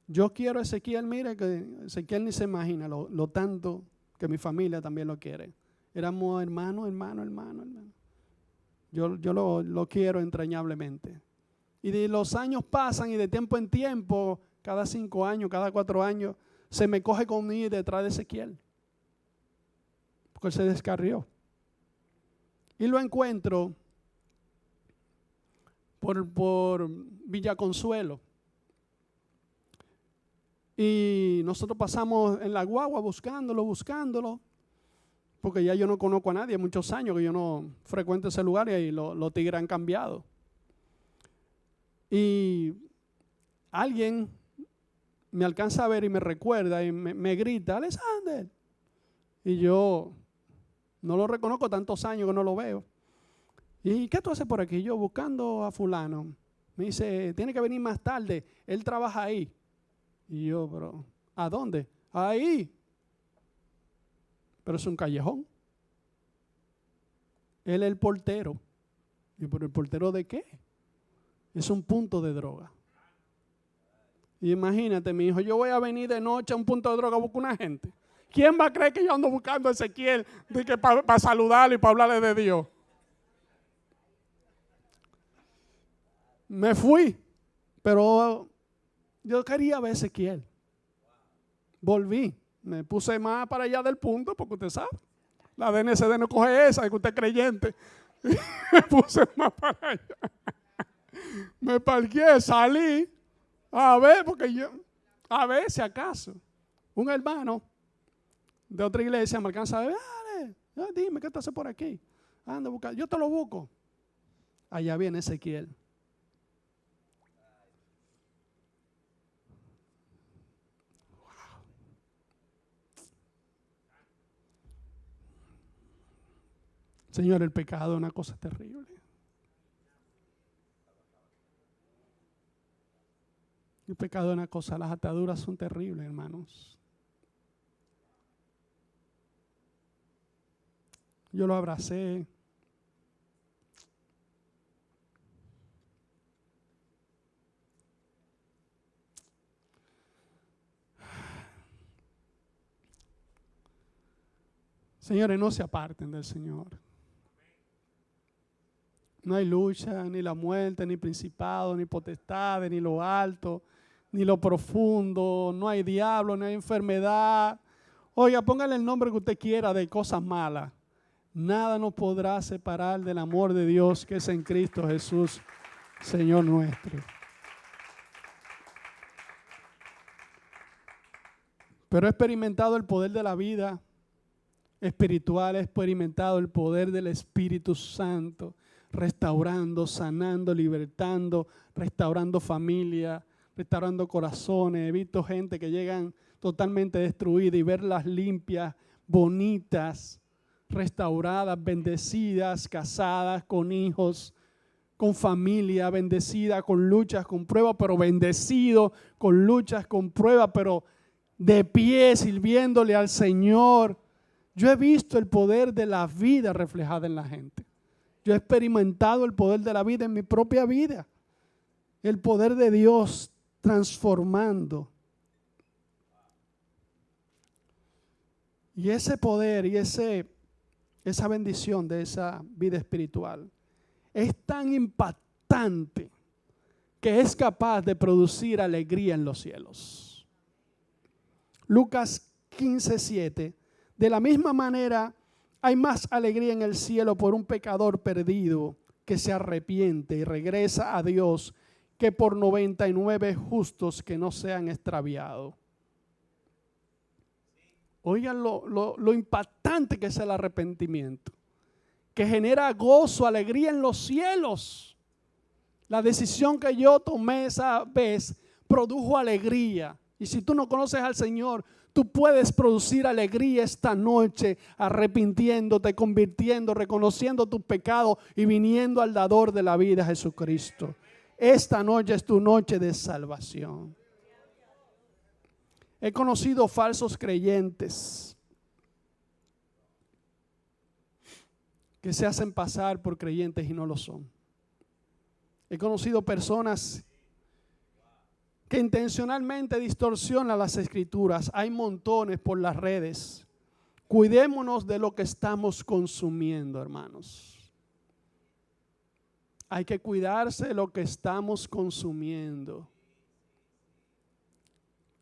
Speaker 1: Yo quiero a Ezequiel, mire que Ezequiel ni se imagina lo tanto que mi familia también lo quiere. Éramos hermanos. Yo lo quiero entrañablemente. Y de los años pasan y de tiempo en tiempo, cada 5 años, cada 4 años, se me coge conmigo detrás de Ezequiel. Porque él se descarrió. Y lo encuentro por Villa Consuelo. Y nosotros pasamos en la guagua buscándolo, porque ya yo no conozco a nadie, muchos años que yo no frecuento ese lugar y ahí los tigres han cambiado. Y alguien me alcanza a ver y me recuerda y me grita, Alexander. Y yo no lo reconozco, tantos años que no lo veo. ¿Y qué tú haces por aquí? Yo buscando a fulano. Me dice, tiene que venir más tarde, él trabaja ahí. Y yo, pero, ¿a dónde? Ahí. Pero es un callejón. Él es el portero. ¿Y por el portero de qué? Es un punto de droga. Y imagínate, mi hijo, yo voy a venir de noche a un punto de droga a buscar una gente. ¿Quién va a creer que yo ando buscando a Ezequiel para saludarle y para hablarle de Dios? Me fui, pero yo quería ver a Ezequiel. Volví, me puse más para allá del punto, porque usted sabe, la DNCD no coge esa, que usted es creyente. Me puse más para allá. Me parqué, salí, a ver, a ver si acaso, un hermano de otra iglesia me alcanza a ver, dale, dime, ¿qué te hace por aquí? Anda a buscar, yo te lo busco. Allá viene Ezequiel. Señor, el pecado es una cosa terrible. El pecado es una cosa, las ataduras son terribles, hermanos. Yo lo abracé. Señores, no se aparten del Señor. No hay lucha, ni la muerte, ni principado, ni potestades, ni lo alto, ni lo profundo. No hay diablo, no hay enfermedad. Oiga, póngale el nombre que usted quiera de cosas malas. Nada nos podrá separar del amor de Dios que es en Cristo Jesús, Señor nuestro. Pero he experimentado el poder de la vida espiritual, he experimentado el poder del Espíritu Santo, restaurando, sanando, libertando, restaurando familia, restaurando corazones. He visto gente que llegan totalmente destruida y verlas limpias, bonitas, restauradas, bendecidas, casadas, con hijos, con familia, bendecida, con luchas, con pruebas, pero bendecido, con luchas, con pruebas, pero de pie, sirviéndole al Señor. Yo he visto el poder de la vida reflejada en la gente. Yo he experimentado el poder de la vida en mi propia vida. El poder de Dios transformando. Y ese poder y esa bendición de esa vida espiritual es tan impactante que es capaz de producir alegría en los cielos. Lucas 15:7. De la misma manera, hay más alegría en el cielo por un pecador perdido que se arrepiente y regresa a Dios que por 99 justos que no se han extraviado. Oigan lo impactante que es el arrepentimiento, que genera gozo, alegría en los cielos. La decisión que yo tomé esa vez produjo alegría. Y si tú no conoces al Señor, tú puedes producir alegría esta noche, arrepintiéndote, convirtiendo, reconociendo tus pecados y viniendo al dador de la vida, Jesucristo. Esta noche es tu noche de salvación. He conocido falsos creyentes que se hacen pasar por creyentes y no lo son. He conocido personas que intencionalmente distorsionan las escrituras. Hay montones por las redes. Cuidémonos de lo que estamos consumiendo, hermanos. Hay que cuidarse de lo que estamos consumiendo.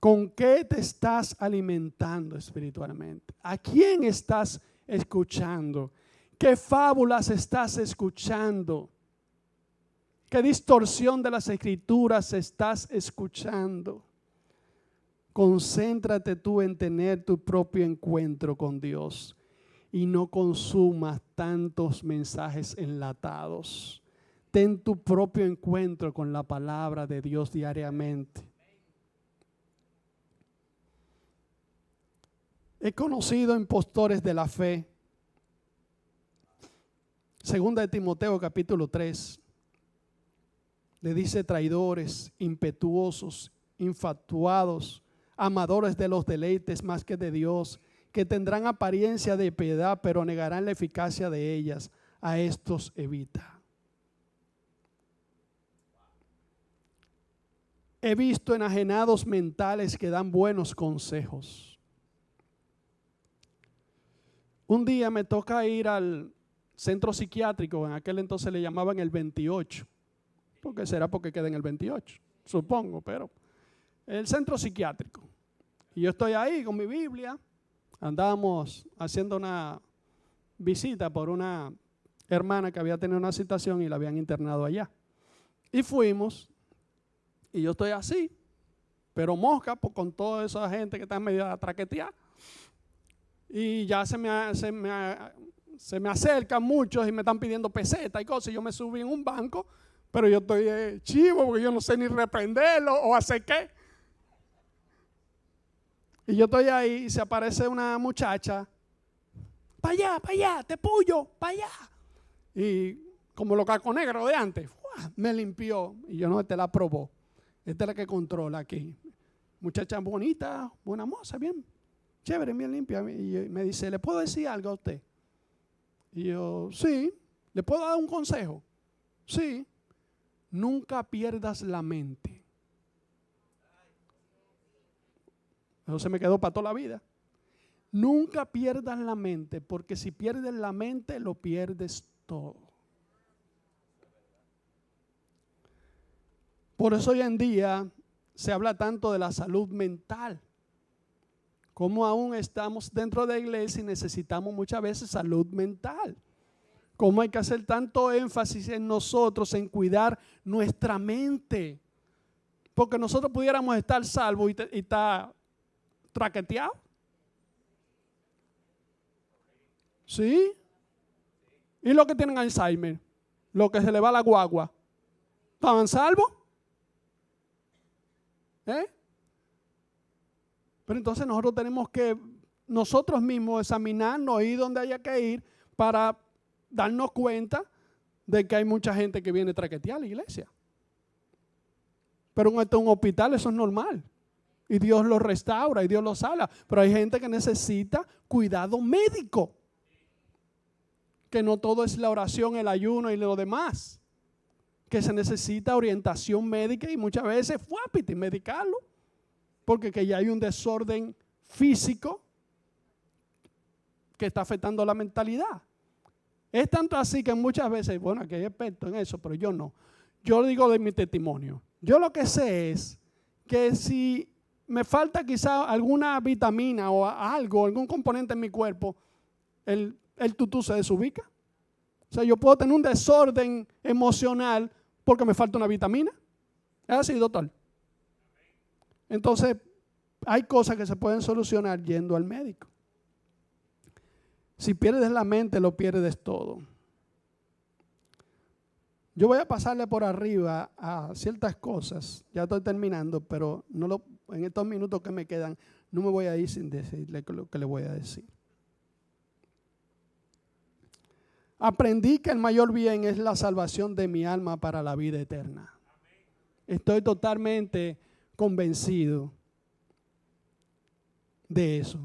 Speaker 1: ¿Con qué te estás alimentando espiritualmente? ¿A quién estás escuchando? ¿Qué fábulas estás escuchando? ¿Qué distorsión de las escrituras estás escuchando? Concéntrate tú en tener tu propio encuentro con Dios y no consumas tantos mensajes enlatados. Ten tu propio encuentro con la palabra de Dios diariamente. He conocido impostores de la fe. Segunda de Timoteo capítulo 3. Le dice traidores, impetuosos, infatuados, amadores de los deleites más que de Dios, que tendrán apariencia de piedad, pero negarán la eficacia de ellas. A estos evita. He visto enajenados mentales que dan buenos consejos. Un día me toca ir al centro psiquiátrico, en aquel entonces le llamaban el 28. Porque será porque queda en el 28, supongo, pero el centro psiquiátrico. Y yo estoy ahí con mi Biblia, andábamos haciendo una visita por una hermana que había tenido una situación y la habían internado allá. Y fuimos, y yo estoy así, pero mosca pues, con toda esa gente que está medio traqueteada. Y ya se me acercan muchos y me están pidiendo pesetas y cosas. Y yo me subí en un banco. Pero yo estoy chivo porque yo no sé ni reprenderlo o hacer qué. Y yo estoy ahí y se aparece una muchacha. Para allá, te puyo, para allá. Y como los cacos negros de antes, me limpió. Y yo no, te la probó. Esta es la que controla aquí. Muchacha bonita, buena moza, bien chévere, bien limpia. Y me dice, ¿le puedo decir algo a usted? Y yo, sí. ¿Le puedo dar un consejo? Sí. Nunca pierdas la mente. Eso se me quedó para toda la vida. Nunca pierdas la mente, porque si pierdes la mente, lo pierdes todo. Por eso hoy en día se habla tanto de la salud mental. Como aún estamos dentro de la iglesia y necesitamos muchas veces salud mental. Cómo hay que hacer tanto énfasis en nosotros, en cuidar nuestra mente. Porque nosotros pudiéramos estar salvos y estar traqueteados. ¿Sí? ¿Y los que tienen Alzheimer? Los que se le va la guagua. ¿Estaban salvos? Pero entonces nosotros tenemos que nosotros mismos examinarnos, ir donde haya que ir para darnos cuenta de que hay mucha gente que viene traqueteada a la iglesia. Pero en un hospital eso es normal. Y Dios lo restaura y Dios lo sana. Pero hay gente que necesita cuidado médico. Que no todo es la oración, el ayuno y lo demás. Que se necesita orientación médica y muchas veces y medicarlo. Porque que ya hay un desorden físico que está afectando la mentalidad. Es tanto así que muchas veces, bueno, aquí hay expertos en eso, pero yo no. Yo digo de mi testimonio. Yo lo que sé es que si me falta quizá alguna vitamina o algo, algún componente en mi cuerpo, el tutú se desubica. O sea, yo puedo tener un desorden emocional porque me falta una vitamina. Es así, doctor. Entonces, hay cosas que se pueden solucionar yendo al médico. Si pierdes la mente, lo pierdes todo. Yo voy a pasarle por arriba a ciertas cosas. Ya estoy terminando, pero en estos minutos que me quedan, no me voy a ir sin decirle lo que le voy a decir. Aprendí que el mayor bien es la salvación de mi alma para la vida eterna. Estoy totalmente convencido de eso.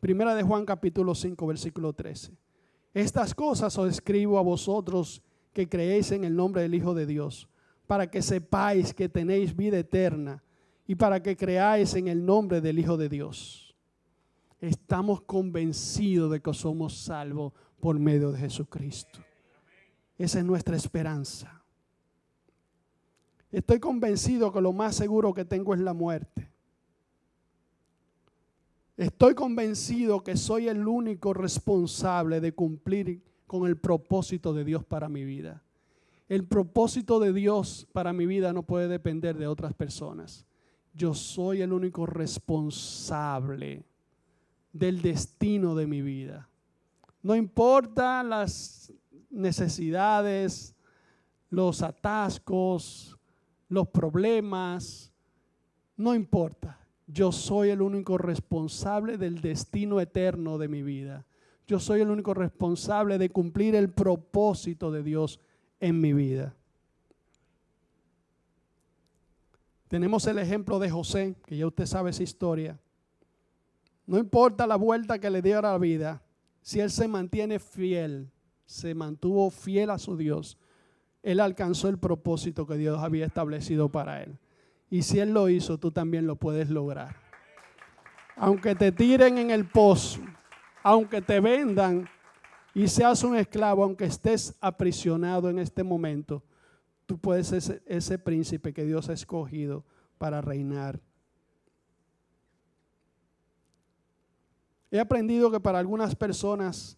Speaker 1: Primera de Juan capítulo 5, versículo 13. Estas cosas os escribo a vosotros que creéis en el nombre del Hijo de Dios, para que sepáis que tenéis vida eterna y para que creáis en el nombre del Hijo de Dios. Estamos convencidos de que somos salvos por medio de Jesucristo. Esa es nuestra esperanza. Estoy convencido que lo más seguro que tengo es la muerte. Estoy convencido que soy el único responsable de cumplir con el propósito de Dios para mi vida. El propósito de Dios para mi vida no puede depender de otras personas. Yo soy el único responsable del destino de mi vida. No importa las necesidades, los atascos, los problemas, no importa. Yo soy el único responsable del destino eterno de mi vida. Yo soy el único responsable de cumplir el propósito de Dios en mi vida. Tenemos el ejemplo de José, que ya usted sabe esa historia. No importa la vuelta que le dio a la vida, si él se mantiene fiel, se mantuvo fiel a su Dios, él alcanzó el propósito que Dios había establecido para él. Y si él lo hizo, tú también lo puedes lograr. Aunque te tiren en el pozo, aunque te vendan y seas un esclavo, aunque estés aprisionado en este momento, tú puedes ser ese príncipe que Dios ha escogido para reinar. He aprendido que para algunas personas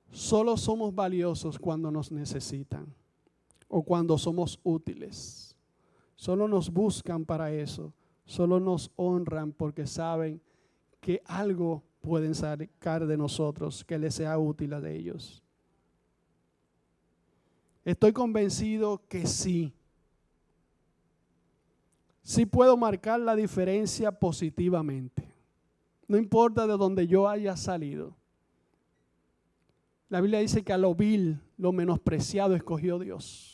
Speaker 1: solo somos valiosos cuando nos necesitan o cuando somos útiles. Solo nos buscan para eso, solo nos honran porque saben que algo pueden sacar de nosotros que les sea útil a ellos. Estoy convencido que sí. Sí puedo marcar la diferencia positivamente. No importa de dónde yo haya salido. La Biblia dice que a lo vil, lo menospreciado escogió Dios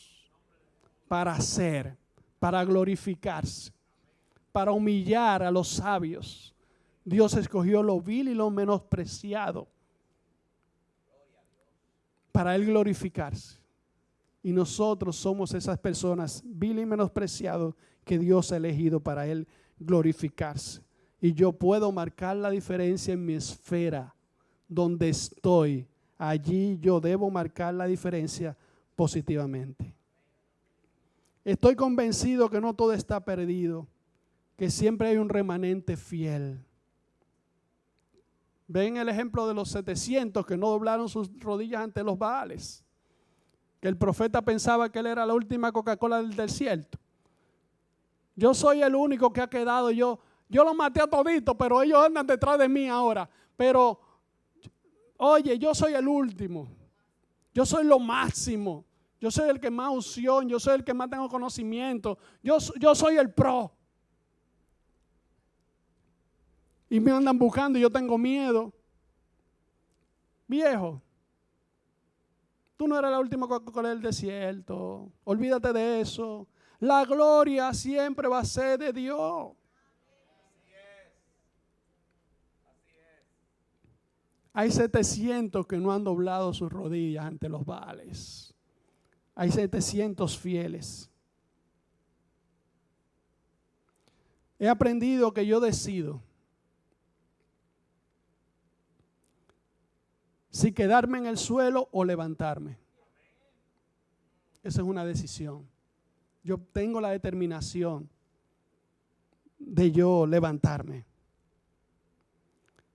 Speaker 1: para hacer, para glorificarse, para humillar a los sabios. Dios escogió lo vil y lo menospreciado para Él glorificarse. Y nosotros somos esas personas vil y menospreciados que Dios ha elegido para Él glorificarse. Y yo puedo marcar la diferencia en mi esfera donde estoy. Allí yo debo marcar la diferencia positivamente. Estoy convencido que no todo está perdido, que siempre hay un remanente fiel. Ven el ejemplo de los 700 que no doblaron sus rodillas ante los Baales. Que el profeta pensaba que él era la última Coca-Cola del desierto. Yo soy el único que ha quedado. Yo los maté a toditos, pero ellos andan detrás de mí ahora. Pero, oye, yo soy el último. Yo soy lo máximo. Yo soy el que más unción. Yo soy el que más tengo conocimiento. Yo soy el pro. Y me andan buscando y yo tengo miedo. Viejo, tú no eres la última Coca-Cola del desierto. Olvídate de eso. La gloria siempre va a ser de Dios. Hay 700 que no han doblado sus rodillas ante los Baales. Hay 700 fieles. He aprendido que yo decido si quedarme en el suelo o levantarme. Esa es una decisión. Yo tengo la determinación de yo levantarme.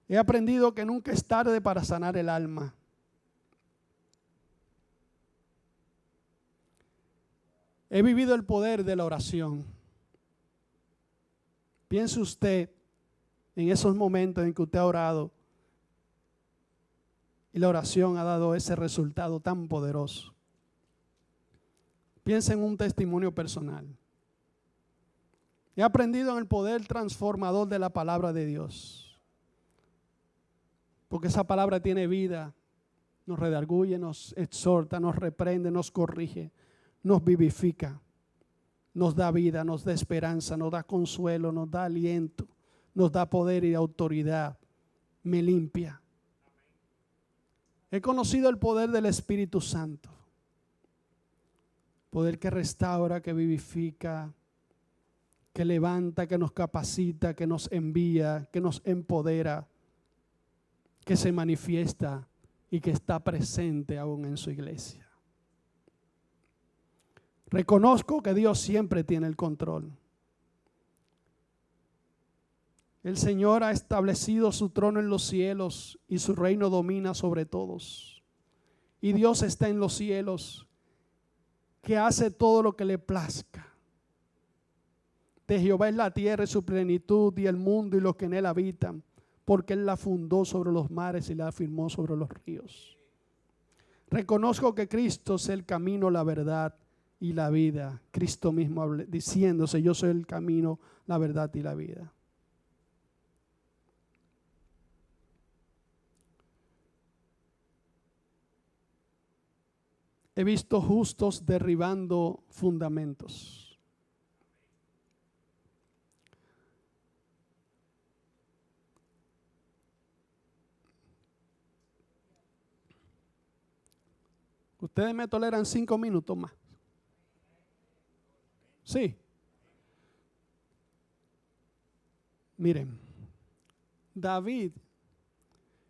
Speaker 1: He aprendido que nunca es tarde para sanar el alma. He vivido el poder de la oración. Piense usted en esos momentos en que usted ha orado y la oración ha dado ese resultado tan poderoso. Piense en un testimonio personal. He aprendido en el poder transformador de la palabra de Dios. Porque esa palabra tiene vida, nos redarguye, nos exhorta, nos reprende, nos corrige, nos vivifica, nos da vida, nos da esperanza, nos da consuelo, nos da aliento, nos da poder y autoridad, me limpia. He conocido el poder del Espíritu Santo, poder que restaura, que vivifica, que levanta, que nos capacita, que nos envía, que nos empodera, que se manifiesta y que está presente aún en su iglesia. Reconozco que Dios siempre tiene el control. El Señor ha establecido su trono en los cielos y su reino domina sobre todos. Y Dios está en los cielos, que hace todo lo que le plazca. De Jehová es la tierra y su plenitud, y el mundo y los que en él habitan, porque él la fundó sobre los mares y la afirmó sobre los ríos. Reconozco que Cristo es el camino, la verdad y la vida. Cristo mismo diciéndose: yo soy el camino, la verdad y la vida. He visto justos derribando fundamentos. Ustedes me toleran 5 minutos más. Sí. Miren, David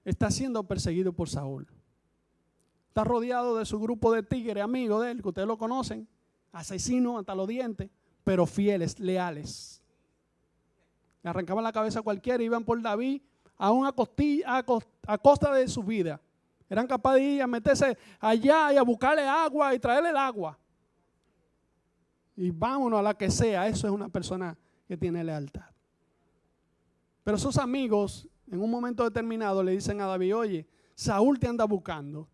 Speaker 1: está siendo perseguido por Saúl. Está rodeado de su grupo de tigres, amigos de él, que ustedes lo conocen, asesinos hasta los dientes, pero fieles, leales. Le arrancaban la cabeza a cualquiera, iban por David, aún a costa de su vida. Eran capaces de ir a meterse allá y a buscarle agua y traerle el agua. Y vámonos a la que sea. Eso es una persona que tiene lealtad. Pero sus amigos, en un momento determinado, le dicen a David: oye, Saúl te anda buscando.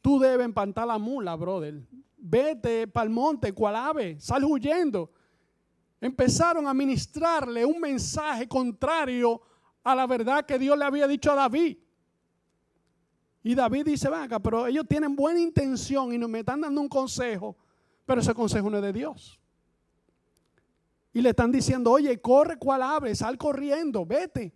Speaker 1: Tú debes empantar la mula, brother. Vete para el monte, cual ave, sal huyendo. Empezaron a ministrarle un mensaje contrario a la verdad que Dios le había dicho a David. Y David dice: venga, pero ellos tienen buena intención y me están dando un consejo, pero ese consejo no es de Dios. Y le están diciendo: oye, corre cual ave, sal corriendo, vete,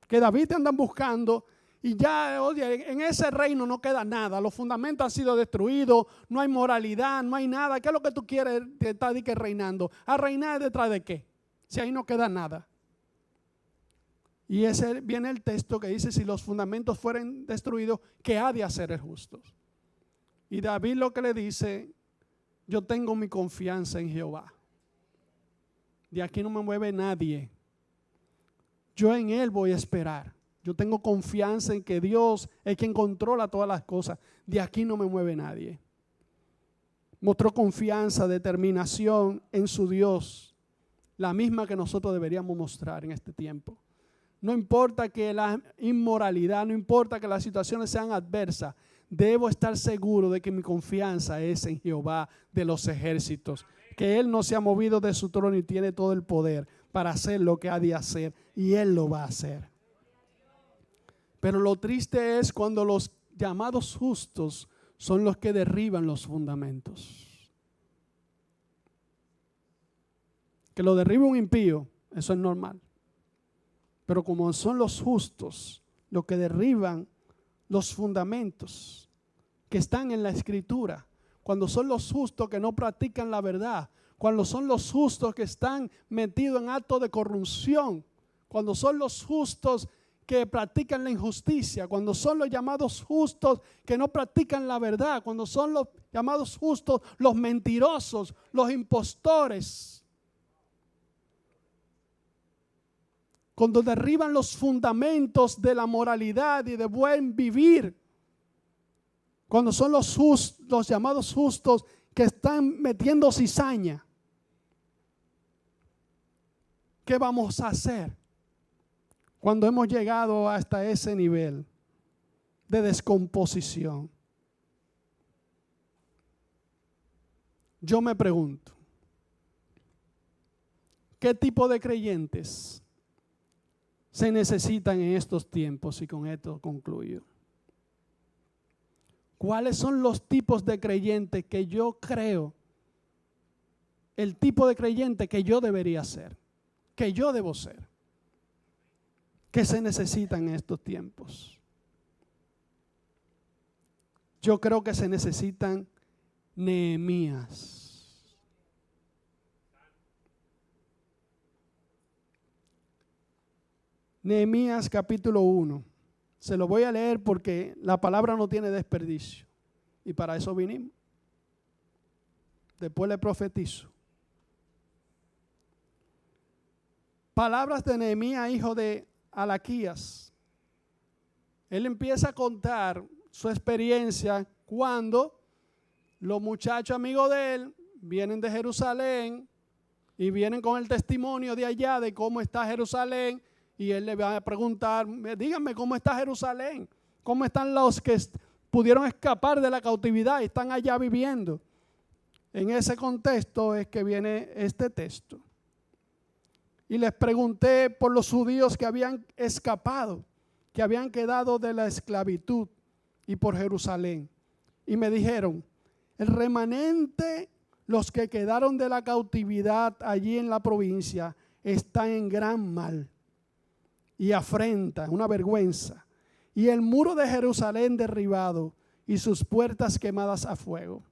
Speaker 1: que David te andan buscando. Y ya, oye, en ese reino no queda nada. Los fundamentos han sido destruidos. No hay moralidad, no hay nada. ¿Qué es lo que tú quieres de estar reinando? ¿A reinar detrás de qué? Si ahí no queda nada. Y ese viene el texto que dice: si los fundamentos fueren destruidos, ¿qué ha de hacer el justo? Y David lo que le dice: yo tengo mi confianza en Jehová. De aquí no me mueve nadie. Yo en él voy a esperar. Yo tengo confianza en que Dios es quien controla todas las cosas. De aquí no me mueve nadie. Mostró confianza, determinación en su Dios, la misma que nosotros deberíamos mostrar en este tiempo. No importa que la inmoralidad, no importa que las situaciones sean adversas, debo estar seguro de que mi confianza es en Jehová de los ejércitos, que Él no se ha movido de su trono y tiene todo el poder para hacer lo que ha de hacer, y Él lo va a hacer. Pero lo triste es cuando los llamados justos son los que derriban los fundamentos. Que lo derribe un impío, eso es normal. Pero como son los justos los que derriban los fundamentos que están en la Escritura, cuando son los justos que no practican la verdad, cuando son los justos que están metidos en actos de corrupción, cuando son los justos que practican la injusticia, cuando son los llamados justos que no practican la verdad, cuando son los llamados justos los mentirosos, los impostores, cuando derriban los fundamentos de la moralidad y de buen vivir, cuando son los llamados justos que están metiendo cizaña, ¿qué vamos a hacer cuando hemos llegado hasta ese nivel de descomposición? Yo me pregunto, ¿qué tipo de creyentes se necesitan en estos tiempos? Y con esto concluyo. ¿Cuáles son los tipos de creyentes que yo creo el tipo de creyente que yo debería ser, que yo debo ser, que se necesita en estos tiempos. Yo creo que se necesitan Nehemías. Nehemías capítulo 1. Se lo voy a leer porque la palabra no tiene desperdicio. Y para eso vinimos. Después le profetizo. Palabras de Nehemías, hijo de Malaquías. Él empieza a contar su experiencia cuando los muchachos amigos de él vienen de Jerusalén y vienen con el testimonio de allá de cómo está Jerusalén, y él le va a preguntar, díganme cómo está Jerusalén, cómo están los que pudieron escapar de la cautividad y están allá viviendo. En ese contexto es que viene este texto. Y les pregunté por los judíos que habían escapado, que habían quedado de la esclavitud, y por Jerusalén. Y me dijeron, el remanente, los que quedaron de la cautividad allí en la provincia, están en gran mal y afrenta, una vergüenza. Y el muro de Jerusalén derribado y sus puertas quemadas a fuego.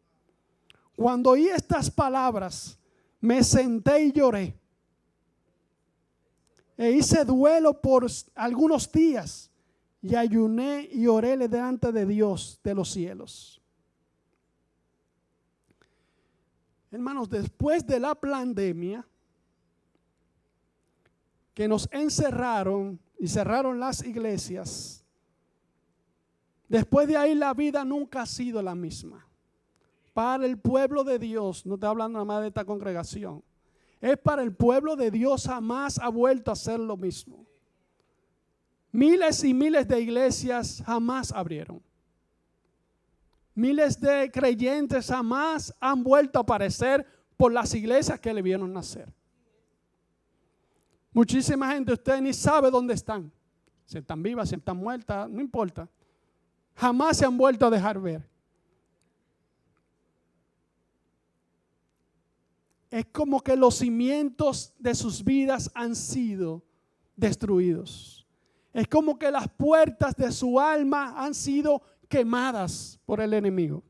Speaker 1: Cuando oí estas palabras, me senté y lloré. E hice duelo por algunos días. Y ayuné y oré delante de Dios de los cielos. Hermanos, después de la pandemia, que nos encerraron y cerraron las iglesias, después de ahí la vida nunca ha sido la misma. Para el pueblo de Dios, no estoy hablando nada más de esta congregación, es para el pueblo de Dios, jamás ha vuelto a ser lo mismo. Miles y miles de iglesias jamás abrieron. Miles de creyentes jamás han vuelto a aparecer por las iglesias que le vieron nacer. Muchísima gente, usted ni sabe dónde están. Si están vivas, si están muertas, no importa. Jamás se han vuelto a dejar ver. Es como que los cimientos de sus vidas han sido destruidos. Es como que las puertas de su alma han sido quemadas por el enemigo.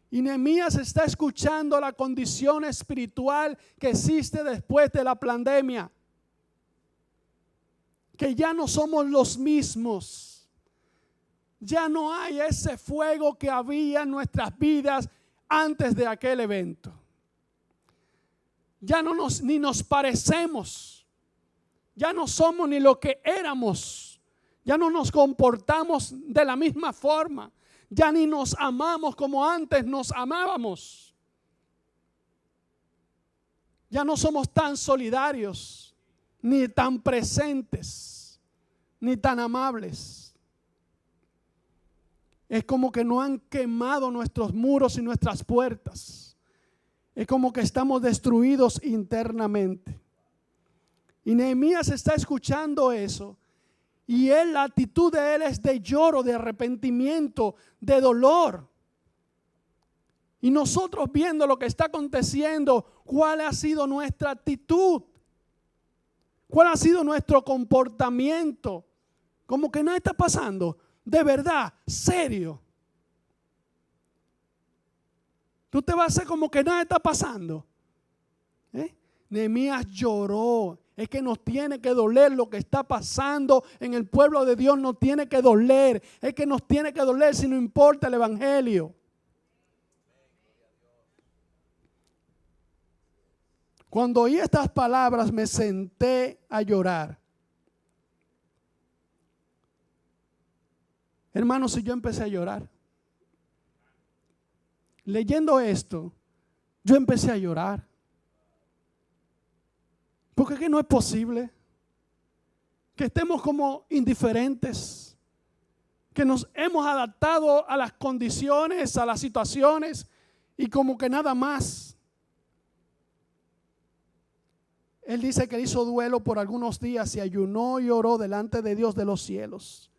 Speaker 1: Y Nehemías está escuchando la condición espiritual que existe después de la pandemia. Que ya no somos los mismos. Ya no hay ese fuego que había en nuestras vidas antes de aquel evento. Ya no ni nos parecemos. Ya no somos ni lo que éramos. Ya no nos comportamos de la misma forma. Ya ni nos amamos como antes nos amábamos. Ya no somos tan solidarios, ni tan presentes, ni tan amables. Es como que no han quemado nuestros muros y nuestras puertas. Es como que estamos destruidos internamente. Y Nehemías está escuchando eso. Y la actitud de él es de lloro, de arrepentimiento, de dolor. Y nosotros viendo lo que está aconteciendo, ¿cuál ha sido nuestra actitud? ¿Cuál ha sido nuestro comportamiento? Como que nada está pasando. De verdad, serio. Tú te vas a hacer como que nada está pasando. Nehemías lloró. Es que nos tiene que doler lo que está pasando en el pueblo de Dios. Nos tiene que doler. Es que nos tiene que doler si no importa el evangelio. Cuando oí estas palabras me senté a llorar. Hermanos, y yo empecé a llorar. Leyendo esto, yo empecé a llorar. Porque es que no es posible que estemos como indiferentes, que nos hemos adaptado a las condiciones, a las situaciones y como que nada más. Él dice que hizo duelo por algunos días y ayunó y oró delante de Dios de los cielos.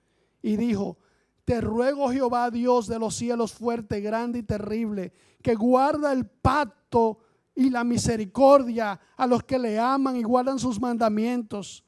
Speaker 1: Y dijo, Te ruego, Jehová, Dios de los cielos, fuerte, grande y terrible, que guarda el pacto y la misericordia a los que le aman y guardan sus mandamientos.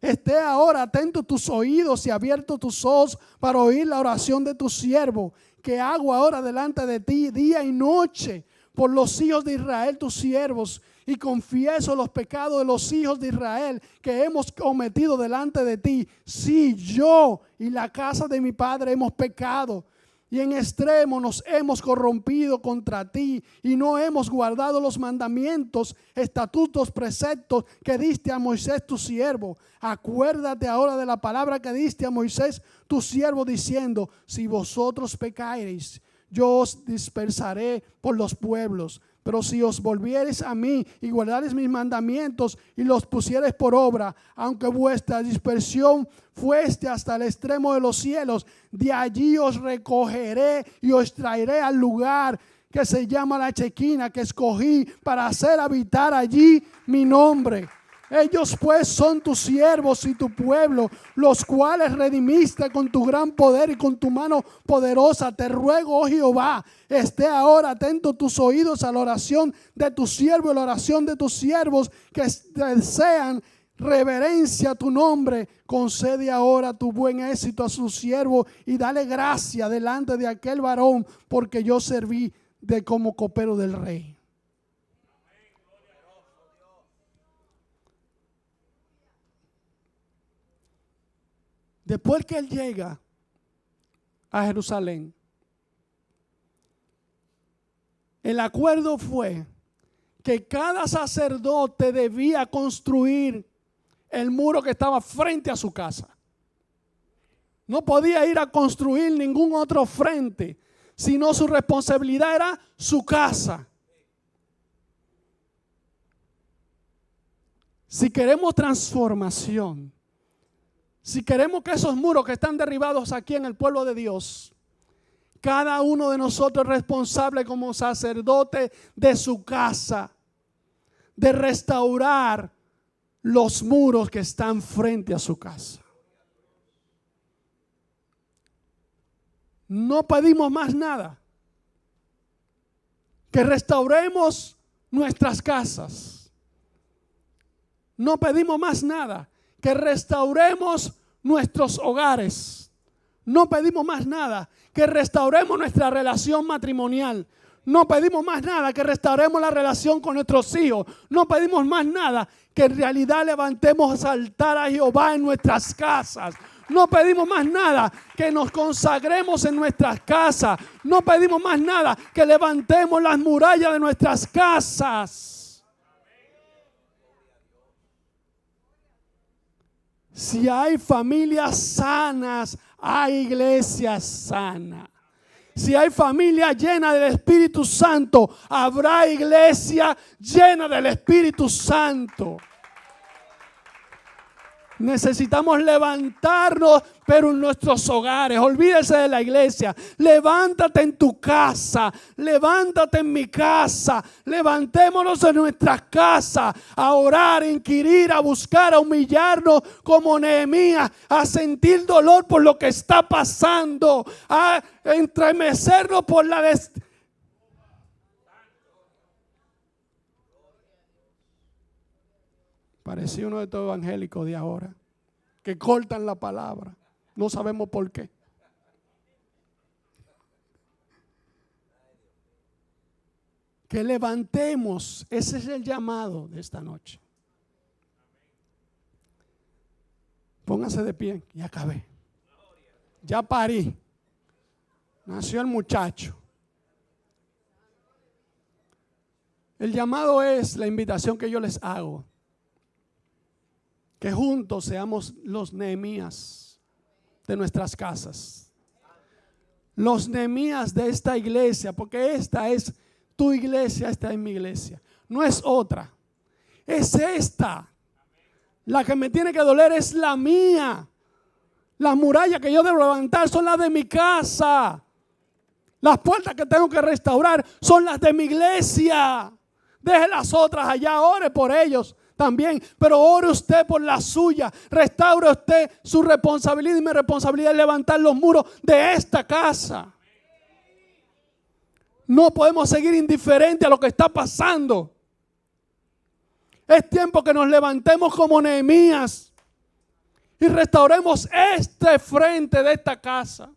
Speaker 1: Esté ahora atento tus oídos y abiertos tus ojos para oír la oración de tu siervo, que hago ahora delante de ti día y noche por los hijos de Israel, tus siervos, y confieso los pecados de los hijos de Israel que hemos cometido delante de ti. Sí, yo y la casa de mi padre hemos pecado y en extremo nos hemos corrompido contra ti y no hemos guardado los mandamientos, estatutos, preceptos que diste a Moisés tu siervo. Acuérdate ahora de la palabra que diste a Moisés tu siervo diciendo: si vosotros pecareis, yo os dispersaré por los pueblos. Pero si os volviereis a mí y guardareis mis mandamientos y los pusiereis por obra, aunque vuestra dispersión fueste hasta el extremo de los cielos, de allí os recogeré y os traeré al lugar que se llama la Chequina, que escogí para hacer habitar allí mi nombre. Ellos pues son tus siervos y tu pueblo, los cuales redimiste con tu gran poder y con tu mano poderosa. Te ruego, oh Jehová, esté ahora atento tus oídos a la oración de tu siervo y la oración de tus siervos que desean reverencia a tu nombre. Concede ahora tu buen éxito a su siervo y dale gracia delante de aquel varón, porque yo serví de como copero del rey. Después que él llega a Jerusalén, el acuerdo fue que cada sacerdote debía construir el muro que estaba frente a su casa. No podía ir a construir ningún otro frente, sino su responsabilidad era su casa. Si queremos transformación, si queremos que esos muros que están derribados aquí en el pueblo de Dios, cada uno de nosotros es responsable como sacerdote de su casa, de restaurar los muros que están frente a su casa. No pedimos más nada, que restauremos nuestras casas. No pedimos más nada, que restauremos nuestros hogares. No pedimos más nada, que restauremos nuestra relación matrimonial. No pedimos más nada, que restauremos la relación con nuestros hijos. No pedimos más nada, que en realidad levantemos altar a Jehová en nuestras casas. No pedimos más nada, que nos consagremos en nuestras casas. No pedimos más nada, que levantemos las murallas de nuestras casas. Si hay familias sanas, hay iglesias sanas. Si hay familia llena del Espíritu Santo, habrá iglesia llena del Espíritu Santo. Necesitamos levantarnos, pero en nuestros hogares. Olvídese de la iglesia. Levántate en tu casa. Levántate en mi casa. Levantémonos en nuestras casas a orar, a inquirir, a buscar, a humillarnos como Nehemías, a sentir dolor por lo que está pasando, a entremecernos por la Parecía uno de estos evangélicos de ahora que cortan la palabra. No sabemos por qué. Que levantemos. Ese es el llamado de esta noche. Póngase de pie. Ya acabé. Ya parí. Nació el muchacho. El llamado es la invitación que yo les hago. Que juntos seamos los Nehemías de nuestras casas. Los Nehemías de esta iglesia, porque esta es tu iglesia, esta es mi iglesia. No es otra, es esta. La que me tiene que doler es la mía. Las murallas que yo debo levantar son las de mi casa. Las puertas que tengo que restaurar son las de mi iglesia. Deje las otras allá, ore por ellos. también, pero ore usted por la suya, restaure usted su responsabilidad, y mi responsabilidad es levantar los muros de esta casa. No podemos seguir indiferentes a lo que está pasando. Es tiempo que nos levantemos como Nehemías y restauremos este frente de esta casa.